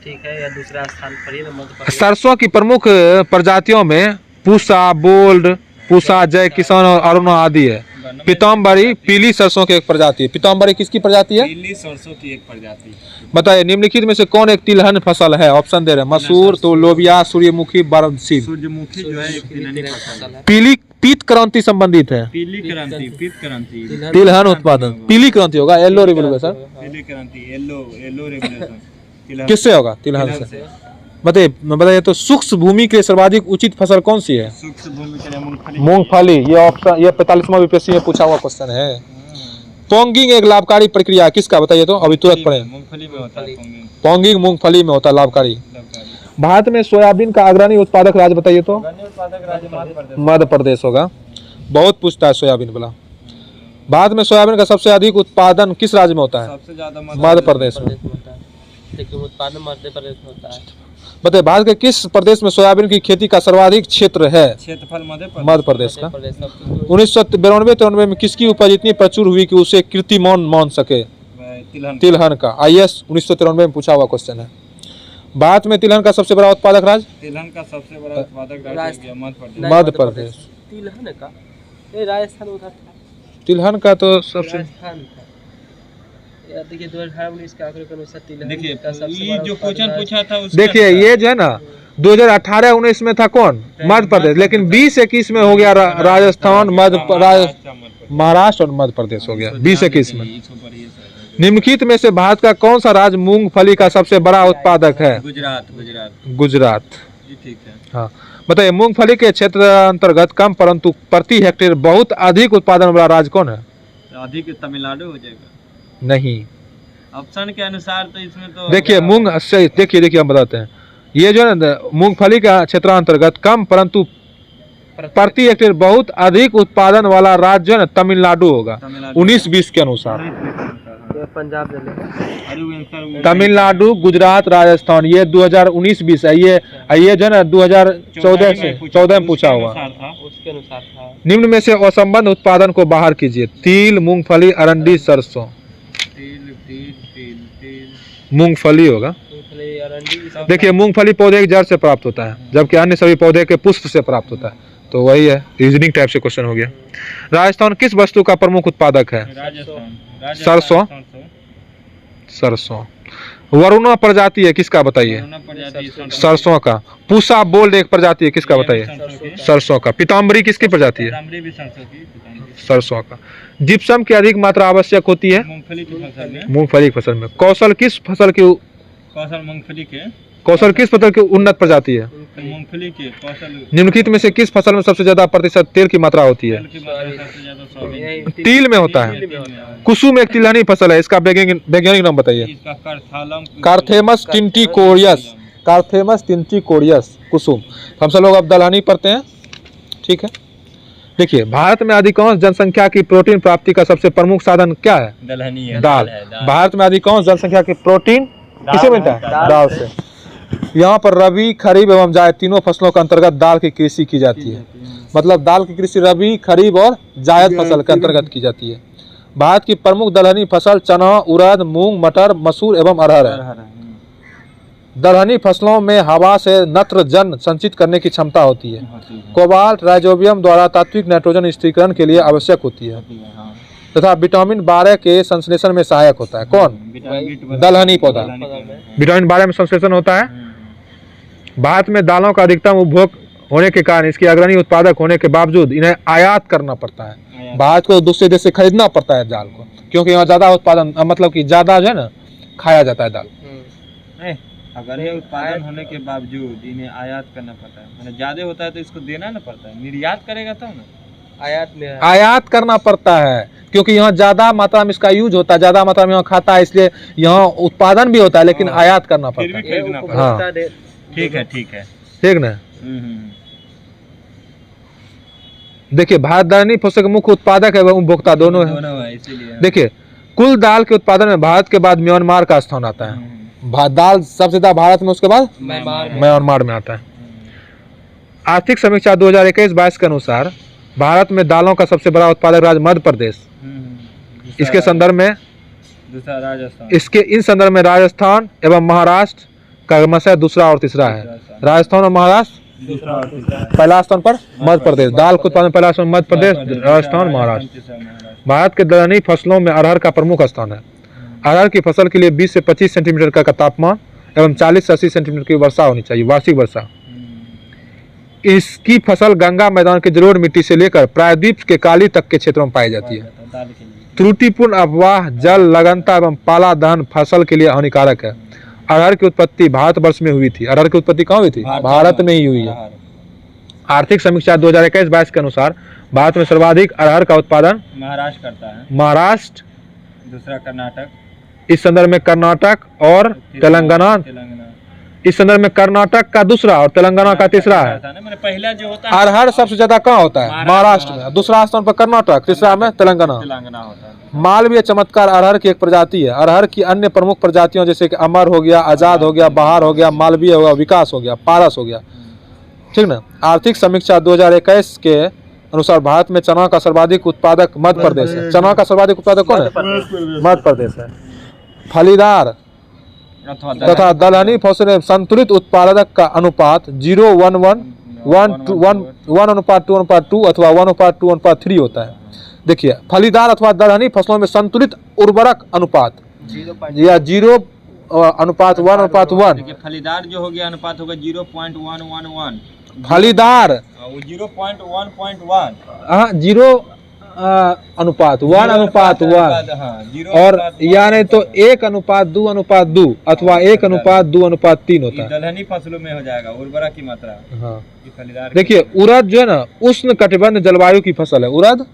Speaker 4: ठीक है, या दूसरा स्थान पर ही मध्य प्रदेश।
Speaker 1: सरसों की प्रमुख प्रजातियों में पूसा, बोल्ड, पूसा, जय किसान और अरुणा आदि है। पीताम्बरी पीली सरसों की एक प्रजाति है। पीताम्बरी किसकी प्रजाति है?
Speaker 2: पीली सरसों की एक प्रजाति।
Speaker 1: बताइए निम्नलिखित में से कौन एक तिलहन फसल है? ऑप्शन दे रहे हैं मसूर, तो लोबिया, सूर्यमुखी, बारहसील।
Speaker 2: सूर्यमुखी जो है एक तिलहनी फसल है।
Speaker 1: पीली पीत क्रांति संबंधित है।
Speaker 2: पीली क्रांति, पीत क्रांति,
Speaker 1: तिलहन उत्पादन पीली क्रांति होगा। येलो रिवोल्यूशन,
Speaker 2: पीली क्रांति, येलो रिवोल्यूशन
Speaker 1: किससे होगा? तिलहन से। बताइए तो सूक्ष्म भूमि के लिए सर्वाधिक उचित फसल कौन सी है?
Speaker 2: सूक्ष्म भूमि के लिए मूंगफली।
Speaker 1: मूंगफली। ये ऑप्शन, ये 45वां बीपीएससी में पूछा हुआ क्वेश्चन है। पोंगिंग एक लाभकारी प्रक्रिया किसका? बताइए तो अभी तुरंत पढ़े।
Speaker 2: मूंगफली में होता है
Speaker 1: पोंगिंग मूंगफली में होता है लाभकारी। भारत में सोयाबीन का अग्रणी उत्पादक राज्य बताइए तो? मध्य प्रदेश होगा। बहुत पूछता है सोयाबीन वाला। भारत में सोयाबीन का सबसे अधिक उत्पादन किस राज्य में होता है?
Speaker 2: सबसे ज्यादा
Speaker 1: मध्य प्रदेश में।
Speaker 4: लेकिन उत्पादन मध्य प्रदेश में होता है।
Speaker 1: बताइए भारत के किस प्रदेश में सोयाबीन की खेती का सर्वाधिक क्षेत्र है?
Speaker 2: क्षेत्रफल
Speaker 1: मध्य प्रदेश का। 1992-93 में किसकी उपज इतनी प्रचुर हुई कि उसे कीर्तिमान मान सके? तिलहन का। IAS 1993 में पूछा हुआ क्वेश्चन है। भारत में तिलहन का सबसे बड़ा उत्पादक राज्य?
Speaker 2: तिलहन का सबसे बड़ा उत्पादक राज्य
Speaker 1: मध्य प्रदेश।
Speaker 4: तिलहन का राजस्थान उधर था।
Speaker 1: तिलहन का तो सबसे
Speaker 4: राजस्थान था। देखिए 2018-19 के आंकड़े के अनुसार तिलहन
Speaker 2: देखिए
Speaker 4: का सबसे
Speaker 2: ये
Speaker 4: बड़ा
Speaker 2: जो क्वेश्चन पूछा था उसका
Speaker 1: देखिए ये जो है ना 2018-19 में था कौन? मध्य प्रदेश, लेकिन 20-21 में हो गया राजस्थान, महाराष्ट्र और मध्य प्रदेश हो गया 20-21 में। निम्नलिखित में से भारत का कौन सा राज्य मूंगफली का सबसे बड़ा उत्पादक है? गुजरात।
Speaker 2: ठीक है।
Speaker 1: हाँ, बताइए मूंगफली के क्षेत्र अंतर्गत कम परंतु प्रति हेक्टेयर बहुत अधिक उत्पादन वाला राज्य कौन है?
Speaker 2: अधिक तमिलनाडु हो जाएगा।
Speaker 1: नहीं,
Speaker 2: ऑप्शन के अनुसार तो इसमें तो
Speaker 1: देखिए देखिए हम बताते हैं। ये जो है ना मूंगफली का क्षेत्रांतर्गत कम परंतु प्रति हेक्टेयर बहुत अधिक उत्पादन वाला राज्य जो है ना तमिलनाडु होगा 19-20 के अनुसार।
Speaker 4: ये पंजाब जिले का।
Speaker 1: तमिलनाडु, गुजरात, राजस्थान, ये 2019-20 है। ये जो है ना 2014 से 14 में पूछा हुआ।
Speaker 4: उसके अनुसार था।
Speaker 1: निम्न में से असंबद्ध उत्पादन को बाहर कीजिए। तिल, मूंगफली, अरंडी, सरसों। मूंगफली होगा।
Speaker 4: मूंगफली, अरंडी, सब
Speaker 1: देखिए, मूंगफली पौधे की जड़ से प्राप्त होता है, जबकि अन्य सभी पौधे के पुष्प से प्राप्त होता है। तो वही है, रीजनिंग टाइप से क्वेश्चन हो गया। राजस्थान किस वस्तु का प्रमुख उत्पादक है? सरसों। सरसों। वरुणा प्रजाति है किसका बताइए? सरसों का। पूसा बोल्ड एक प्रजाति है किसका बताइए? सरसों का। पीताम्बरी किसकी प्रजाति है? सरसों का। जिप्सम की अधिक मात्रा आवश्यक होती है
Speaker 2: मूंगफली की फसल में।
Speaker 1: मूंगफली की फसल में। कौशल किस फसल की
Speaker 2: मूंगफली के
Speaker 1: कौशल किस फसल की उन्नत प्रजाति है?
Speaker 2: मूंगफली के कौशल।
Speaker 1: निम्नलिखित में से किस फसल में सबसे ज्यादा प्रतिशत तेल की मात्रा होती है?
Speaker 2: की मात्रा सबसे ज्यादा सोयाबीन।
Speaker 1: तिल में होता है। कुसुम एक तिलहनी फसल है, इसका वैज्ञानिक नाम बताइए।
Speaker 2: इसका करथालम
Speaker 1: कार्थेमस टिंटिकोरियस। कार्थेमस टिंटिकोरियस कुसुम। हम सब लोग अब दलहनी पढ़ते हैं, ठीक है। देखिए, भारत में अधिकांश जनसंख्या की प्रोटीन प्राप्ति का सबसे प्रमुख साधन क्या है?
Speaker 2: दलहनी है।
Speaker 1: दाल। भारत में अधिकांश जनसंख्या की प्रोटीन किसे मिलता है? दाल से। यहाँ पर रबी, खरीफ एवं जायद तीनों फसलों के अंतर्गत दाल की कृषि की जाती है। मतलब दाल की कृषि रबी, खरीफ और जायद फसल के अंतर्गत की जाती है। भारत की प्रमुख दलहनी फसल चना, उड़द, मूंग, मटर, मसूर एवं अरहर है। दलहनी फसलों में हवा से नत्रजन संचित करने की क्षमता होती है। कोबाल्ट राइजोबियम द्वारा तात्विक नाइट्रोजन स्थिरीकरण के लिए आवश्यक होती है तथा विटामिन 12 के संश्लेषण में सहायक होता है। कौन? दलहनी पौधा। विटामिन 12 में संश्लेषण होता है। भारत में दालों का अधिकतम उपभोग होने के कारण इसके अग्रणी उत्पादक होने के बावजूद इन्हें आयात करना पड़ता है। भारत को दूसरे देश से खरीदना पड़ता है दाल को, क्योंकि यहाँ ज्यादा उत्पादन, मतलब कि ज्यादा जो है ना खाया जाता है दाल।
Speaker 2: अगर ये उत्पादन होने के बावजूद इन्हें आयात करना पड़ता है, मतलब ज्यादा होता है तो इसको देना ना पड़ता है, निर्यात करेगा तब ना।
Speaker 1: आयात करना पड़ता है, क्योंकि यहाँ ज्यादा मात्रा में इसका यूज होता है, ज्यादा मात्रा में यहाँ खाता है, इसलिए यहाँ उत्पादन भी होता है, लेकिन आयात करना पड़ता है। हाँ,
Speaker 2: ठीक है, ठीक है,
Speaker 1: ठीक ना। देखिए, भारत दलहनी फसल के मुख्य उत्पादक एवं उपभोक्ता दोनों है, इसीलिए। देखिए, कुल दाल के उत्पादन में भारत के बाद म्यांमार का स्थान आता है। दाल सबसे ज्यादा भारत में, उसके बाद म्यांमार में आता है। आर्थिक समीक्षा 2021-22 के अनुसार भारत में दालों का सबसे बड़ा उत्पादक राज्य मध्य प्रदेश। इसके संदर्भ में
Speaker 2: दूसरा राजस्थान।
Speaker 1: इन संदर्भ में राजस्थान एवं महाराष्ट्र का क्रमशः दूसरा और तीसरा है। राजस्थान और महाराष्ट्र
Speaker 2: दूसरा और तीसरा।
Speaker 1: पहला स्थान पर मध्य प्रदेश। दाल के उत्पादन पहला स्थान मध्य प्रदेश, राजस्थान, महाराष्ट्र। भारत के दलहनी फसलों में अरहर का प्रमुख स्थान है। अरहर की फसल के लिए 20 से 25 सेंटीमीटर का तापमान एवं 40 से 80 सेंटीमीटर की वर्षा होनी चाहिए, वार्षिक वर्षा। इसकी फसल गंगा मैदान के जलोढ़ मिट्टी से लेकर प्रायद्वीप के काली तक के क्षेत्रों में पाई जाती है। त्रुटिपूर्ण अफवाह, जल लगनता एवं पाला दहन फसल के लिए हानिकारक है। अरहर की उत्पत्ति भारतवर्ष में हुई थी। अरहर की उत्पत्ति कहाँ हुई थी? भारत में ही हुई है। आर्थिक समीक्षा 2021-22 के अनुसार भारत में सर्वाधिक अरहर का उत्पादन
Speaker 2: महाराष्ट्र करता है।
Speaker 1: महाराष्ट्र,
Speaker 2: दूसरा कर्नाटक।
Speaker 1: इस संदर्भ में कर्नाटक और तेलंगाना। इस संदर्भ में कर्नाटक का दूसरा और तेलंगाना का तीसरा है।
Speaker 2: पहला जो होता है
Speaker 1: अरहर सबसे ज्यादा कहाँ होता है? महाराष्ट्र में। दूसरा स्थान पर कर्नाटक, तीसरा में तेलंगाना
Speaker 2: होता है।
Speaker 1: मालवीय चमत्कार अरहर की एक प्रजाति है। अरहर की अन्य प्रमुख प्रजातियों जैसे कि अमर हो गया, आजाद हो गया, बहार हो गया, मालवीय हो गया, विकास हो गया, पारस हो गया, ठीक ना। आर्थिक समीक्षा 2021 के अनुसार भारत में चना का सर्वाधिक उत्पादक मध्य प्रदेश है। चना का सर्वाधिक उत्पादक कौन है? मध्य प्रदेश है। फलीदार तथा दलहनी फसल में संतुलित उत्पादक का अनुपात 1:1:2 अथवा 1:2:3 होता है। देखिए, फलीदार अथवा दलहनी फसलों में संतुलित उर्वरक अनुपात या 0:1:1।
Speaker 2: फलीदार जो हो गया अनुपात होगा 0.111।
Speaker 1: फलीदार
Speaker 2: 0.1.1।
Speaker 1: हाँ, 0:1:1 और यानी तो 1:2:2 अथवा 1:2:3 होता है।
Speaker 2: दलहनी फसलों में हो जाएगा उर्वरक की मात्रा।
Speaker 1: हाँ,
Speaker 2: फलीदार।
Speaker 1: देखिए, उड़द जो है ना उष्ण कटिबंध जलवायु की फसल है। उड़द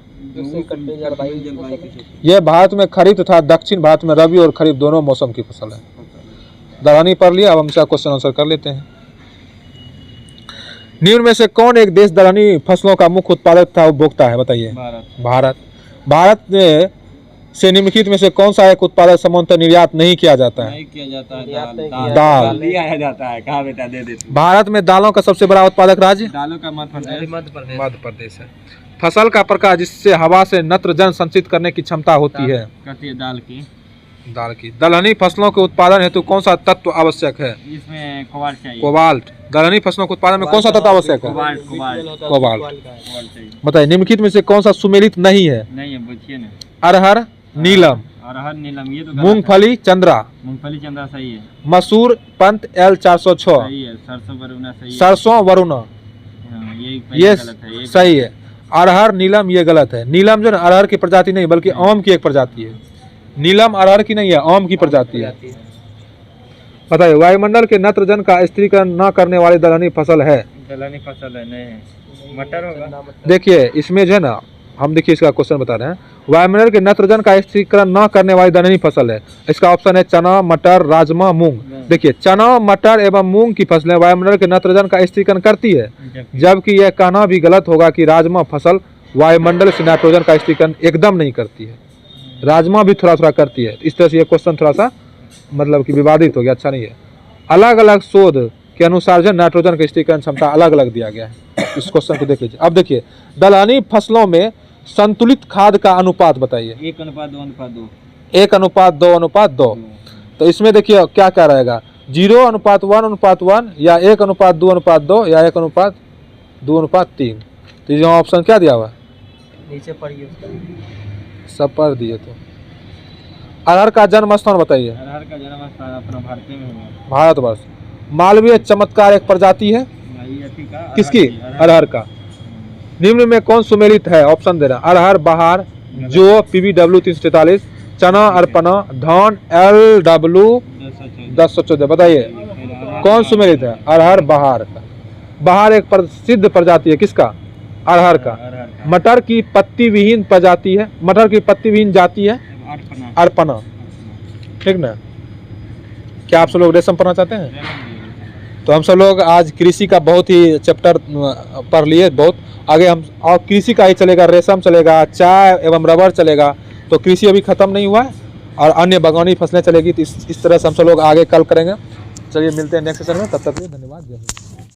Speaker 1: यह भारत में खरीफ तथा दक्षिण भारत में रबी और खरीफ दोनों मौसम की फसल है। दलहनी पढ़ लिया, अब हम इसका क्वेश्चन आंसर कर लेते हैं। निम्न में से कौन एक देश दलहनी फसलों का मुख्य उत्पादक तथा उपभोक्ता है? बताइए। भारत। भारत में से निम्नलिखित में से कौन सा एक उत्पादक सामान्यतः निर्यात नहीं किया जाता है?
Speaker 2: नहीं किया जाता है
Speaker 4: निर्यात नहीं
Speaker 2: दाल
Speaker 4: किया
Speaker 1: दाल।
Speaker 3: दाल ही आया जाता है, कहाँ बेटा दे देते
Speaker 1: भारत में दालों का सबसे बड़ा उत्पादक राज्य
Speaker 2: दालों का मध्य प्रदेश।
Speaker 4: मध्य प्रदेश।
Speaker 1: मध्य प्रदेश है। फसल का प्रकार जिससे हवा से नत्रजन संचित करने की क्षमता होती है?
Speaker 2: कहती है दाल की।
Speaker 1: दाल की। दलहनी फसलों के उत्पादन हेतु कौन सा तत्व आवश्यक है?
Speaker 2: इसमें कोबाल्ट चाहिए।
Speaker 1: कोबाल्ट। दलहनी फसलों के उत्पादन में कौन सा तत्व आवश्यक है?
Speaker 2: Cobalt
Speaker 1: cobalt.
Speaker 2: कोबाल्ट चाहिए।
Speaker 1: बताइए निम्नलिखित में से कौन सा सुमेलित नहीं है?
Speaker 2: नहीं है, पूछिए ना।
Speaker 1: अरहर, नीलम,
Speaker 2: अरहर, नीलम ये तो गलत
Speaker 1: मूंगफली, चंद्रा,
Speaker 2: है। मूंगफली चंद्रा सही है।
Speaker 1: मसूर, पंत, L406,
Speaker 2: सही है। सरसों वरुणा सही है।
Speaker 1: सरसों, वरुणा,
Speaker 2: हाँ, ये
Speaker 1: ये
Speaker 2: गलत है। ये
Speaker 1: सही है। अरहर, नीलम ये गलत है। नीलम जो है अरहर की प्रजाति नहीं बल्कि आम की एक प्रजाति है। नीलम अरहर की नहीं है, आम की प्रजाति है। बताइए वायुमंडल के नत्रजन का स्थिरीकरण न करने वाली दलहनी फसल है?
Speaker 2: दलहनी फसल है, नहीं है। मटर होगा।
Speaker 1: देखिए इसमें जो है ना, हम देखिए इसका क्वेश्चन बता रहे हैं। वायुमंडल के नत्रजन का स्थिरीकरण न करने वाली दलहनी फसल है। इसका ऑप्शन है चना, मटर, राजमा, मूंग। देखिए चना, मटर एवं मूंग की फसलें वायुमंडल के नत्रजन का स्थिरीकरण करती है, जबकि यह कहना भी गलत होगा कि राजमा फसल वायुमंडल से नाइट्रोजन का स्थिरीकरण एकदम नहीं करती है। राजमा भी थोड़ा थोड़ा करती है। इस तरह से ये क्वेश्चन थोड़ा सा मतलब कि विवादित हो गया, अच्छा नहीं है। अलग अलग शोध के अनुसार जो नाइट्रोजन की स्थिरीकरण क्षमता अलग अलग दिया गया है। इस क्वेश्चन को देख लीजिए। अब देखिए दलहनी फसलों में संतुलित खाद का अनुपात बताइए।
Speaker 2: 1:2:2।
Speaker 1: 1:2:2। तो इसमें देखिए क्या क्या रहेगा, 0:1:1 या 1:2:2 या 1:2:3। तो ये ऑप्शन क्या दिया हुआ है?
Speaker 4: नीचे पढ़िए उसका।
Speaker 1: सब पढ़ दिए। तो अरहर का जन्म स्थान बताइए।
Speaker 2: अरहर का जन्म स्थान अपना भारत में हुआ।
Speaker 1: भारतवर्ष। मालवीय चमत्कार एक प्रजाति है
Speaker 2: ये अथी का
Speaker 1: किसकी? अरहर का। निम्न में कौन सुमेलित है? ऑप्शन दे रहा है अरहर, बहार, जो, PBW 343, चना, अर्पणा, धान, LW 1014। बताइए कौन सुमेलित है? अरहर, बहार का। बहार एक प्रसिद्ध प्रजाति है किसका? अरहर का। मटर की पत्ती विहीन प्रजाति है, मटर की पत्ती विहीन जाति है अर्पणा। ठीक ना? क्या आप सब लोग रेशम पढ़ना चाहते हैं? तो हम सब लोग आज कृषि का बहुत ही चैप्टर पढ़ लिए। बहुत आगे हम और कृषि का ही चलेगा, रेशम चलेगा, चाय एवं रबर चलेगा। तो कृषि अभी खत्म नहीं हुआ है और अन्य बागवानी फसलें चलेगी। तो इस तरह से हम सब लोग आगे कल करेंगे। चलिए मिलते हैं नेक्स्ट सेशन में, तब तक के लिए धन्यवाद। जय हिंद।